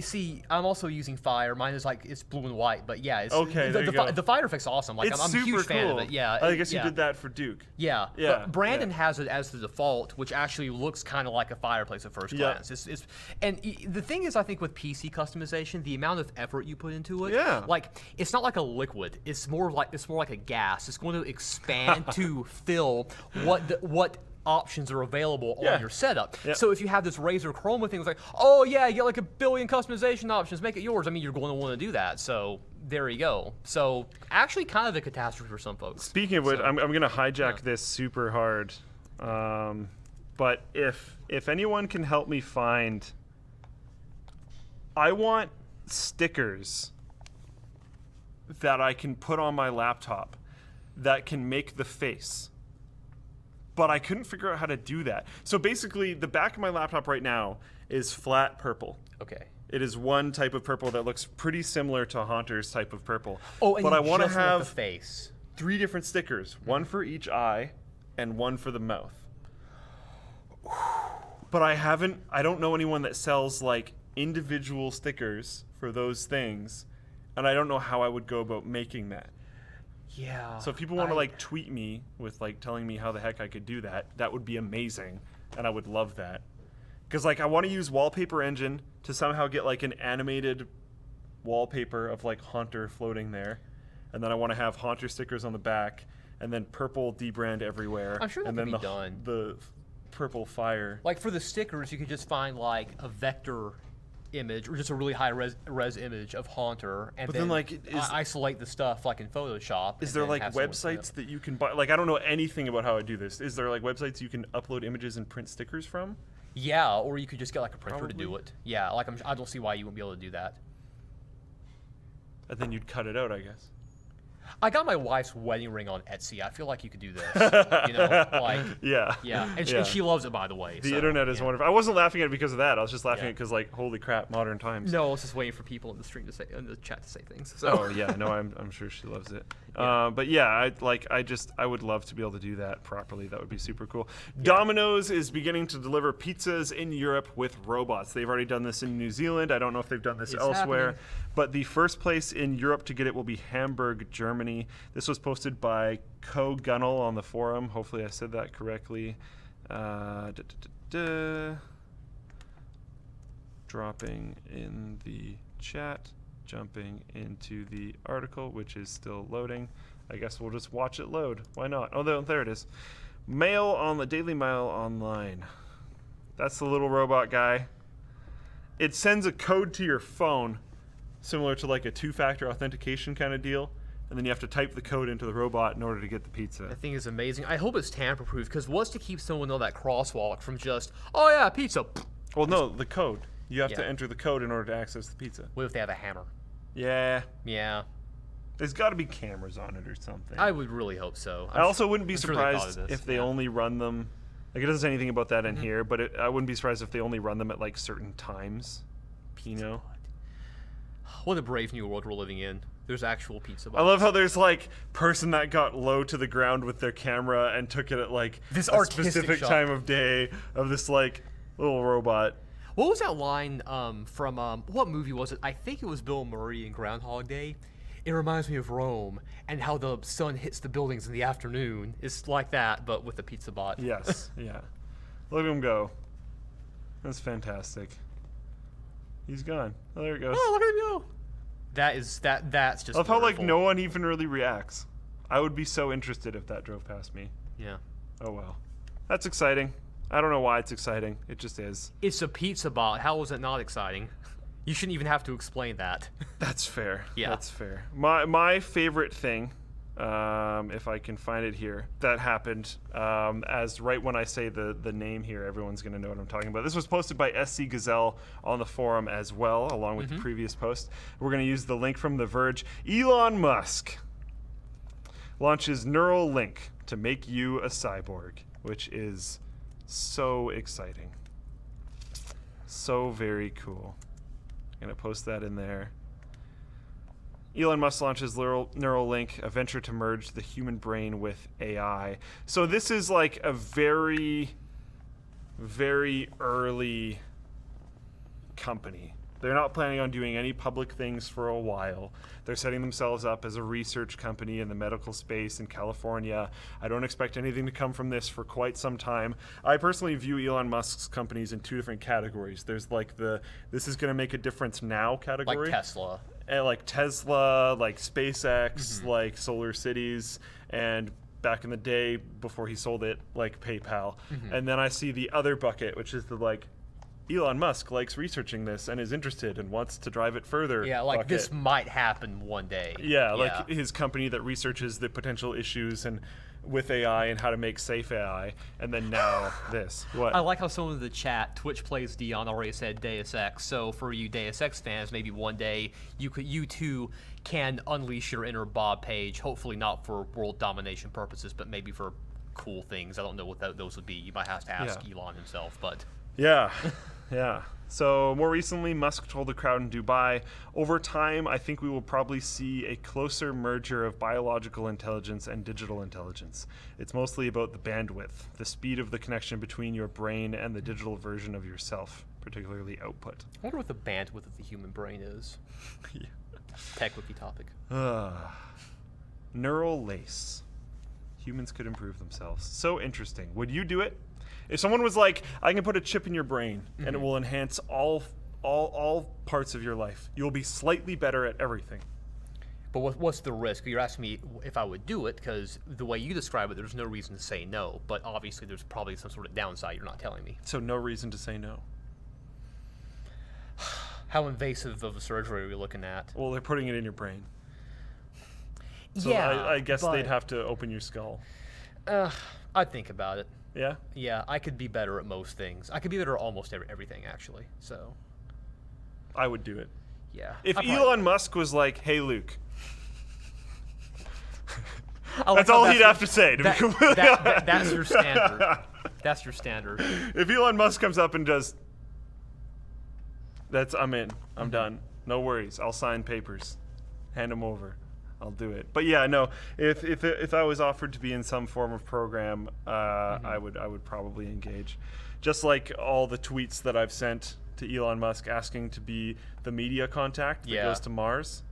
S2: see, I'm also using fire. Mine is like it's blue and white, but yeah, it's,
S1: okay. There you go.
S2: The fire effect's awesome. Like
S1: it's
S2: I'm a huge
S1: super
S2: fan
S1: cool.
S2: of it. Yeah,
S1: I guess you did that for Duke.
S2: Yeah,
S1: yeah.
S2: But Brandon has it as the default, which actually looks kind of like a fireplace at first glance. The thing is, I think with PC customization, the amount of effort you put into it, like it's not like a liquid. It's more like a gas. It's going to expand to fill what options are available on your setup. So if you have this Razer Chroma thing, it's like, oh yeah, you get like a billion customization options, make it yours. I mean, you're going to want to do that. So there you go. So actually kind of a catastrophe for some folks.
S1: Speaking of which, I'm going to hijack this super hard. But if anyone can help me find, I want stickers that I can put on my laptop that can make the face. But I couldn't figure out how to do that. So basically, the back of my laptop right now is flat purple.
S2: Okay.
S1: It is one type of purple that looks pretty similar to Haunter's type of purple.
S2: Oh, and
S1: but
S2: you
S1: I want to
S2: just want
S1: have
S2: the face.
S1: 3 different stickers, one for each eye and one for the mouth. But I don't know anyone that sells like individual stickers for those things, and I don't know how I would go about making that.
S2: Yeah.
S1: So if people want to like tweet me with like telling me how the heck I could do that, that would be amazing, and I would love that. Because like I want to use Wallpaper Engine to somehow get like an animated wallpaper of like Haunter floating there, and then I want to have Haunter stickers on the back, and then purple dbrand everywhere.
S2: I'm sure that
S1: and
S2: could
S1: then
S2: be done.
S1: The purple fire.
S2: Like for the stickers, you could just find like a vector image or just a really high res image of Haunter, and then like isolate the stuff like in Photoshop.
S1: Is there like websites that you can buy? Like I don't know anything about how I do this. Is there like websites you can upload images and print stickers from?
S2: Yeah, or you could just get like a printer to do it. Yeah, like I don't see why you wouldn't be able to do that.
S1: And then you'd cut it out, I guess.
S2: I got my wife's wedding ring on Etsy. I feel like you could do this. You know, like
S1: yeah.
S2: And she loves it, by the way.
S1: The internet is wonderful. I wasn't laughing at it because of that. I was just laughing at it because, like, holy crap, modern times.
S2: No, I was just waiting for people in the stream to say, in the chat to say things. So.
S1: Oh yeah, no, I'm sure she loves it. But yeah, I would love to be able to do that properly. That would be super cool. Domino's is beginning to deliver pizzas in Europe with robots. They've already done this in New Zealand. I don't know if they've done this elsewhere. But the first place in Europe to get it will be Hamburg, Germany. This was posted by Co Gunnel on the forum. Hopefully I said that correctly. Dropping in the chat, jumping into the article, which is still loading. I guess we'll just watch it load. Why not? Oh, there it is. Mail on the Daily Mail Online. That's the little robot guy. It sends a code to your phone, similar to like a 2-factor authentication kind of deal. And then you have to type the code into the robot in order to get the pizza.
S2: That thing is amazing. I hope it's tamper-proof, because what's to keep someone on that crosswalk from just, oh yeah, pizza.
S1: Well, no, the code. You have to enter the code in order to access the pizza.
S2: What if they have a hammer?
S1: Yeah.
S2: Yeah.
S1: There's got to be cameras on it or something.
S2: I would really hope so.
S1: I also wouldn't be surprised if they only run them. Like, it doesn't say anything about that in here, but I wouldn't be surprised if they only run them at like certain times. You know?
S2: What a brave new world we're living in. There's actual pizza box.
S1: I love how there's like person that got low to the ground with their camera and took it at like
S2: this
S1: a specific time of day of this like little robot.
S2: What was that line from what movie was it? I think it was Bill Murray in Groundhog Day. It reminds me of Rome and how the sun hits the buildings in the afternoon. It's like that, but with a pizza bot.
S1: Yes, yeah. Look at him go. That's fantastic. He's gone. Oh, there it goes.
S2: Oh, look at him go. That's just.
S1: I love how like no one even really reacts. I would be so interested if that drove past me.
S2: Yeah.
S1: Oh well. That's exciting. I don't know why it's exciting. It just is.
S2: It's a pizza bot. How is it not exciting? You shouldn't even have to explain that.
S1: That's fair.
S2: Yeah.
S1: That's fair. My favorite thing, if I can find it here, that happened as right when I say the name here, everyone's going to know what I'm talking about. This was posted by SC Gazelle on the forum as well, along with the previous post. We're going to use the link from The Verge. Elon Musk launches Neuralink, to make you a cyborg, which is so exciting. So very cool. I'm going to post that in there. Elon Musk launches Neuralink, a venture to merge the human brain with AI. So this is like a very, very early company. They're not planning on doing any public things for a while. They're setting themselves up as a research company in the medical space in California. I don't expect anything to come from this for quite some time. I personally view Elon Musk's companies in two different categories. There's like the this is going to make a difference now category.
S2: Like Tesla.
S1: And like Tesla, like SpaceX, like Solar Cities, and back in the day before he sold it, like PayPal. And then I see the other bucket, which is the like Elon Musk likes researching this and is interested and wants to drive it further.
S2: Yeah, like
S1: bucket.
S2: this might happen one day.
S1: Yeah, like his company that researches the potential issues and with AI and how to make safe AI, and then now this. What?
S2: I like how someone in the chat, Twitch Plays Dion, already said Deus Ex. So for you Deus Ex fans, maybe one day you too can unleash your inner Bob Page. Hopefully not for world domination purposes, but maybe for cool things. I don't know what those would be. You might have to ask Elon himself, but
S1: yeah. Yeah. So more recently, Musk told the crowd in Dubai, over time, I think we will probably see a closer merger of biological intelligence and digital intelligence. It's mostly about the bandwidth, the speed of the connection between your brain and the digital version of yourself, particularly output.
S2: I wonder what the bandwidth of the human brain is. Tech wiki topic.
S1: Neural lace. Humans could improve themselves. So interesting. Would you do it? If someone was like, I can put a chip in your brain and it will enhance all parts of your life. You'll be slightly better at everything.
S2: But what's the risk? You're asking me if I would do it, because the way you describe it, there's no reason to say no. But obviously there's probably some sort of downside you're not telling me.
S1: So no reason to say no.
S2: How invasive of a surgery are we looking at?
S1: Well, they're putting it in your brain. So
S2: Yeah,
S1: I guess they'd have to open your skull.
S2: I'd think about it.
S1: Yeah?
S2: Yeah, I could be better at most things. I could be better at almost everything, actually. So,
S1: I would do it.
S2: yeah.
S1: If Elon Musk was like, hey, Luke.
S2: Like
S1: that's all he'd have to say. To be completely honest.
S2: That's your standard. That's your standard.
S1: If Elon Musk comes up and does, I'm in. I'm done. No worries. I'll sign papers. Hand them over. I'll do it. But yeah, no. If I was offered to be in some form of program, I would probably engage. Just like all the tweets that I've sent to Elon Musk asking to be the media contact that goes to Mars.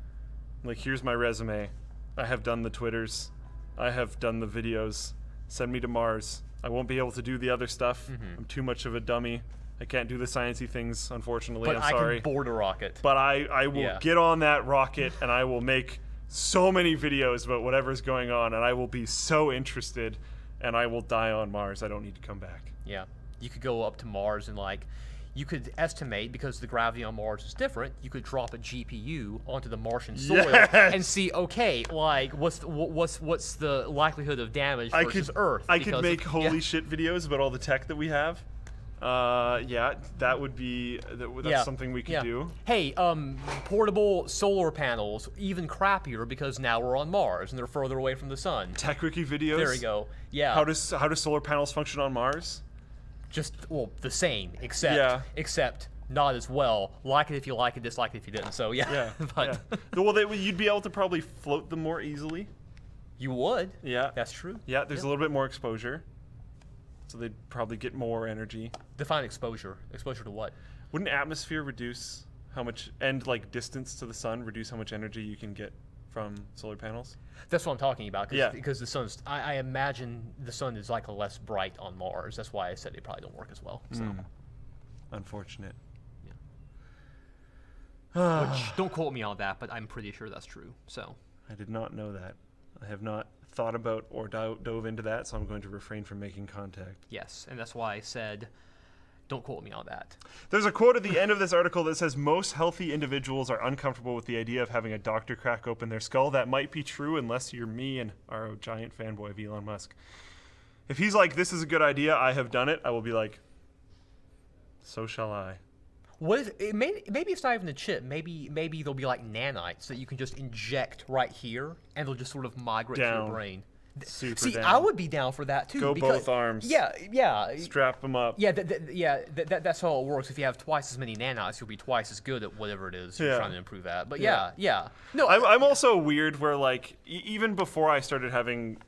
S1: Like, here's my resume. I have done the Twitters. I have done the videos. Send me to Mars. I won't be able to do the other stuff. I'm too much of a dummy. I can't do the sciencey things, unfortunately.
S2: But
S1: I'm sorry.
S2: I can board a rocket.
S1: But I will get on that rocket and I will make so many videos about whatever's going on, and I will be so interested, and I will die on Mars. I don't need to come back.
S2: Yeah. You could go up to Mars and, like, you could estimate, because the gravity on Mars is different, you could drop a GPU onto the Martian soil and see, okay, like, what's the likelihood of damage versus Earth?
S1: I could make holy shit videos about all the tech that we have. That would be that's something we could do.
S2: Hey, portable solar panels, even crappier because now we're on Mars and they're further away from the sun.
S1: Tech wiki videos.
S2: There we go. Yeah.
S1: How do solar panels function on Mars?
S2: Just the same, except not as well. Like it if you like it, dislike it if you didn't. So but
S1: well, you'd be able to probably float them more easily.
S2: You would.
S1: Yeah,
S2: that's true.
S1: Yeah, there's a little bit more exposure. So they'd probably get more energy.
S2: Define exposure. Exposure to what?
S1: Wouldn't atmosphere reduce how much, and like distance to the sun, reduce how much energy you can get from solar panels?
S2: That's what I'm talking about. Because the sun's, I imagine the sun is like less bright on Mars. That's why I said they probably don't work as well. So.
S1: Unfortunate.
S2: Yeah. Which, don't quote me on that, but I'm pretty sure that's true. So.
S1: I did not know that. I have not thought about or dove into that, so I'm going to refrain from making contact.
S2: Yes, and that's why I said, don't quote me on that.
S1: There's a quote at the end of this article that says, most healthy individuals are uncomfortable with the idea of having a doctor crack open their skull. That might be true unless you're me and are a giant fanboy of Elon Musk. If he's like, this is a good idea, I have done it, I will be like, so shall I.
S2: What if maybe it's not even a chip. Maybe there'll be like nanites that you can just inject right here, and they'll just sort of migrate to your brain.
S1: super
S2: See,
S1: down.
S2: I would be down for that too.
S1: Go
S2: because,
S1: both arms.
S2: Yeah.
S1: Strap them up.
S2: Yeah, that's how it works. If you have twice as many nanots, you'll be twice as good at whatever it is you're trying to improve at. But yeah. No,
S1: I'm also weird where, like, even before I started having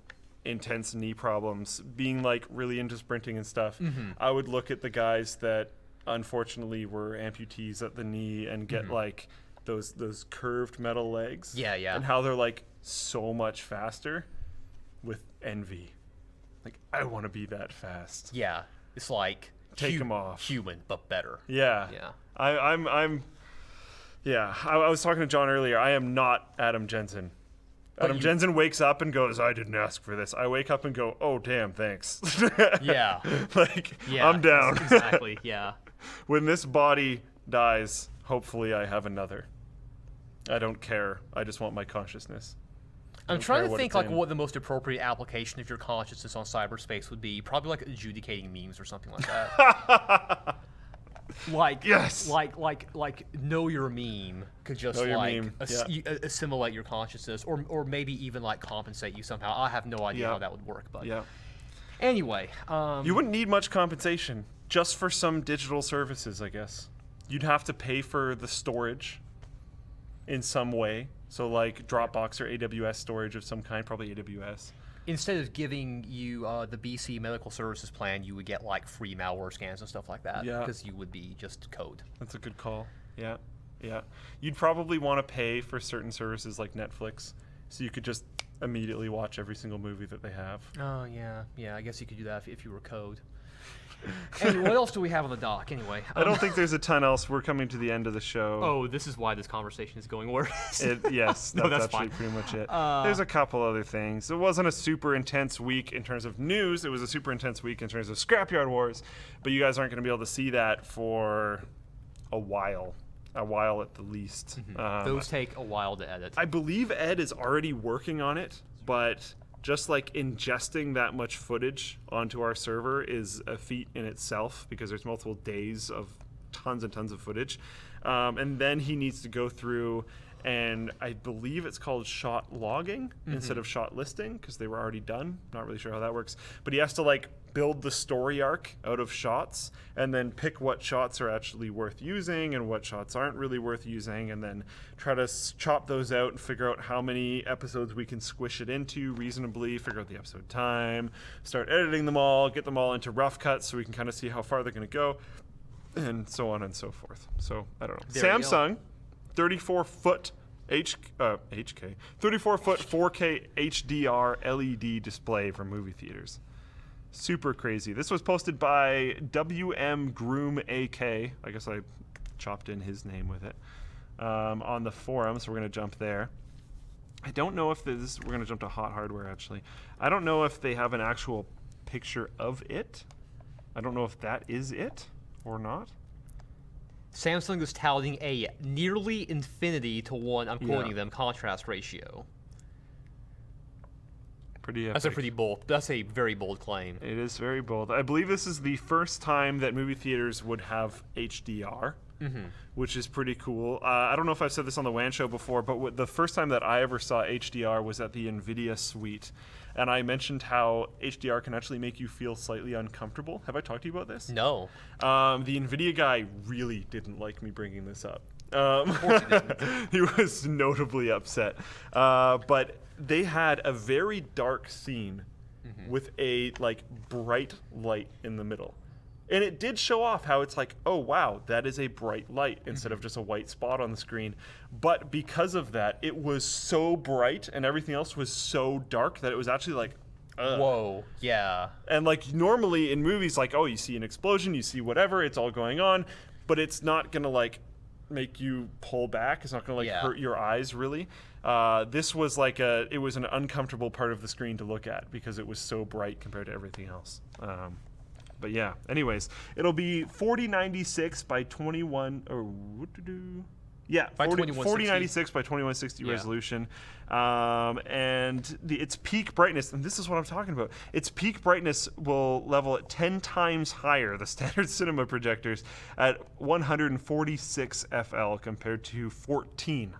S1: intense knee problems, being, like, really into sprinting and stuff, I would look at the guys that unfortunately were amputees at the knee and get, like, those curved metal legs.
S2: Yeah.
S1: And how they're, like, so much faster with envy. Like, I want to be that fast.
S2: Yeah, it's like
S1: Take 'em off.
S2: Human, but better.
S1: Yeah. I was talking to John earlier. I am not Adam Jensen. Adam Jensen wakes up and goes, I didn't ask for this. I wake up and go, oh, damn, thanks.
S2: Yeah.
S1: I'm down.
S2: Exactly, yeah.
S1: When this body dies, hopefully I have another. I don't care. I just want my consciousness.
S2: I'm trying to think what the most appropriate application of your consciousness on cyberspace would be. Probably like adjudicating memes or something like that. Like
S1: yes,
S2: like know your meme could just assimilate your consciousness, or maybe even like compensate you somehow. I have no idea how that would work, but anyway,
S1: you wouldn't need much compensation just for some digital services, I guess. You'd have to pay for the storage in some way. So like Dropbox or AWS storage of some kind, probably AWS.
S2: Instead of giving you the BC medical services plan, you would get like free malware scans and stuff like that. Because you would be just code.
S1: That's a good call. Yeah. You'd probably want to pay for certain services like Netflix, so you could just immediately watch every single movie that they have.
S2: Oh yeah. I guess you could do that if you were code. And what else do we have on the dock anyway?
S1: I don't think there's a ton else. We're coming to the end of the show.
S2: Oh, this is why this conversation is going worse.
S1: Yes,
S2: no, that's
S1: actually
S2: fine.
S1: Pretty much it. There's a couple other things. It wasn't a super intense week in terms of news. It was a super intense week in terms of Scrapyard Wars. But you guys aren't going to be able to see that for a while at the least.
S2: Those take a while to edit.
S1: I believe Ed is already working on it, but just like ingesting that much footage onto our server is a feat in itself because there's multiple days of tons and tons of footage. And then he needs to go through, and I believe it's called shot logging instead of shot listing because they were already done. Not really sure how that works. But he has to like build the story arc out of shots and then pick what shots are actually worth using and what shots aren't really worth using, and then try to chop those out and figure out how many episodes we can squish it into reasonably, figure out the episode time, start editing them all, get them all into rough cuts so we can kind of see how far they're going to go, and so on and so forth. So I don't know. Samsung 34-foot 34-foot 4K HDR LED display for movie theaters. Super crazy. This was posted by WM Groom AK. I guess I chopped in his name with it on the forum, so we're going to jump there. I don't know if this. We're going to jump to Hot Hardware, actually. I don't know if they have an actual picture of it. I don't know if that is it or not.
S2: Samsung is touting a nearly infinity to 1, I'm quoting them, contrast ratio.
S1: Pretty epic.
S2: That's a very bold claim.
S1: It is very bold. I believe this is the first time that movie theaters would have HDR, which is pretty cool. I don't know if I've said this on the WAN show before, but the first time that I ever saw HDR was at the NVIDIA suite. And I mentioned how HDR can actually make you feel slightly uncomfortable. Have I talked to you about this?
S2: No.
S1: The NVIDIA guy really didn't like me bringing this up.
S2: Of course he didn't.
S1: He was notably upset. But they had a very dark scene with a like bright light in the middle. And it did show off how it's like, oh, wow, that is a bright light instead of just a white spot on the screen. But because of that, it was so bright and everything else was so dark that it was actually like, ugh.
S2: Whoa, yeah.
S1: And like normally in movies, like, oh, you see an explosion, you see whatever, it's all going on, but it's not going to like make you pull back. It's not going to like hurt your eyes really. This was like it was an uncomfortable part of the screen to look at because it was so bright compared to everything else. But yeah, anyways, it'll be 4096 by 21 or what to do? Yeah, 4096 by 2160 resolution. And its peak brightness, and this is what I'm talking about. Its peak brightness will level at 10 times higher, the standard cinema projectors, at 146 FL compared to 14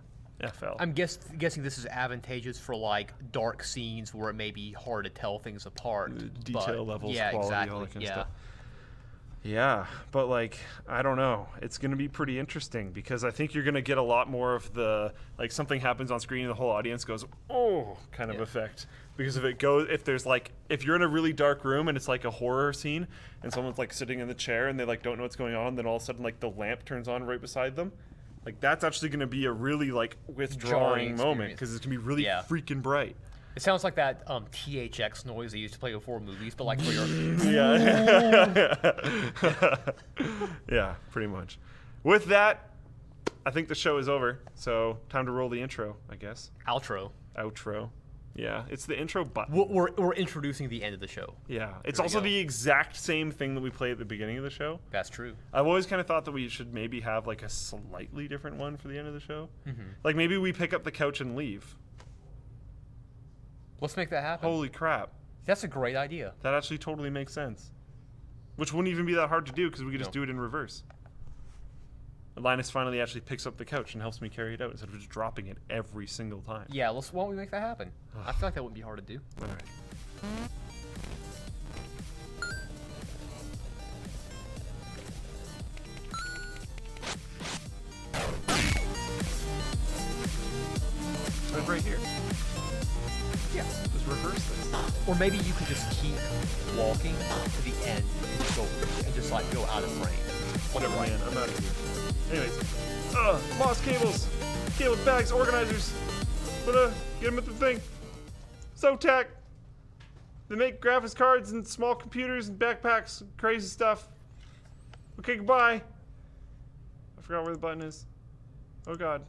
S1: FL.
S2: I'm guessing this is advantageous for like dark scenes where it may be hard to tell things apart.
S1: Detail levels,
S2: yeah,
S1: quality,
S2: exactly.
S1: all that kind of
S2: Yeah.
S1: stuff. Yeah, but like, I don't know. It's going to be pretty interesting because I think you're going to get a lot more of the, like, something happens on screen and the whole audience goes, oh, kind of effect. Because if you're in a really dark room and it's like a horror scene and someone's like sitting in the chair and they like don't know what's going on, then all of a sudden like the lamp turns on right beside them. Like, that's actually going to be a really like withdrawing moment because it's going to be really freaking bright.
S2: It sounds like that THX noise they used to play before movies, but like for your
S1: yeah, pretty much. With that, I think the show is over. So time to roll the intro, I guess.
S2: outro.
S1: Yeah, it's the intro button.
S2: We're introducing the end of the show.
S1: Yeah, it's
S2: There we
S1: also
S2: go.
S1: the exact same thing that we play at the beginning of the show.
S2: That's true.
S1: I've always kind of thought that we should maybe have like a slightly different one for the end of the show.
S2: Mm-hmm.
S1: Like maybe we pick up the couch and leave.
S2: Let's make that happen.
S1: Holy crap.
S2: That's a great idea.
S1: That actually totally makes sense. Which wouldn't even be that hard to do because we could just do it in reverse. Linus finally actually picks up the couch and helps me carry it out instead of just dropping it every single time.
S2: Yeah, why don't we make that happen? I feel like that wouldn't be hard to do.
S1: All right. It's right here.
S2: Yeah.
S1: Just reverse this.
S2: Or maybe you could just keep walking to the end and just like go out of frame.
S1: Whatever, man. I'm out of here. Anyways. Lost cables. Cable bags, organizers. Get them at the thing. Zotac. They make graphics cards and small computers and backpacks and crazy stuff. Okay, goodbye. I forgot where the button is. Oh, God.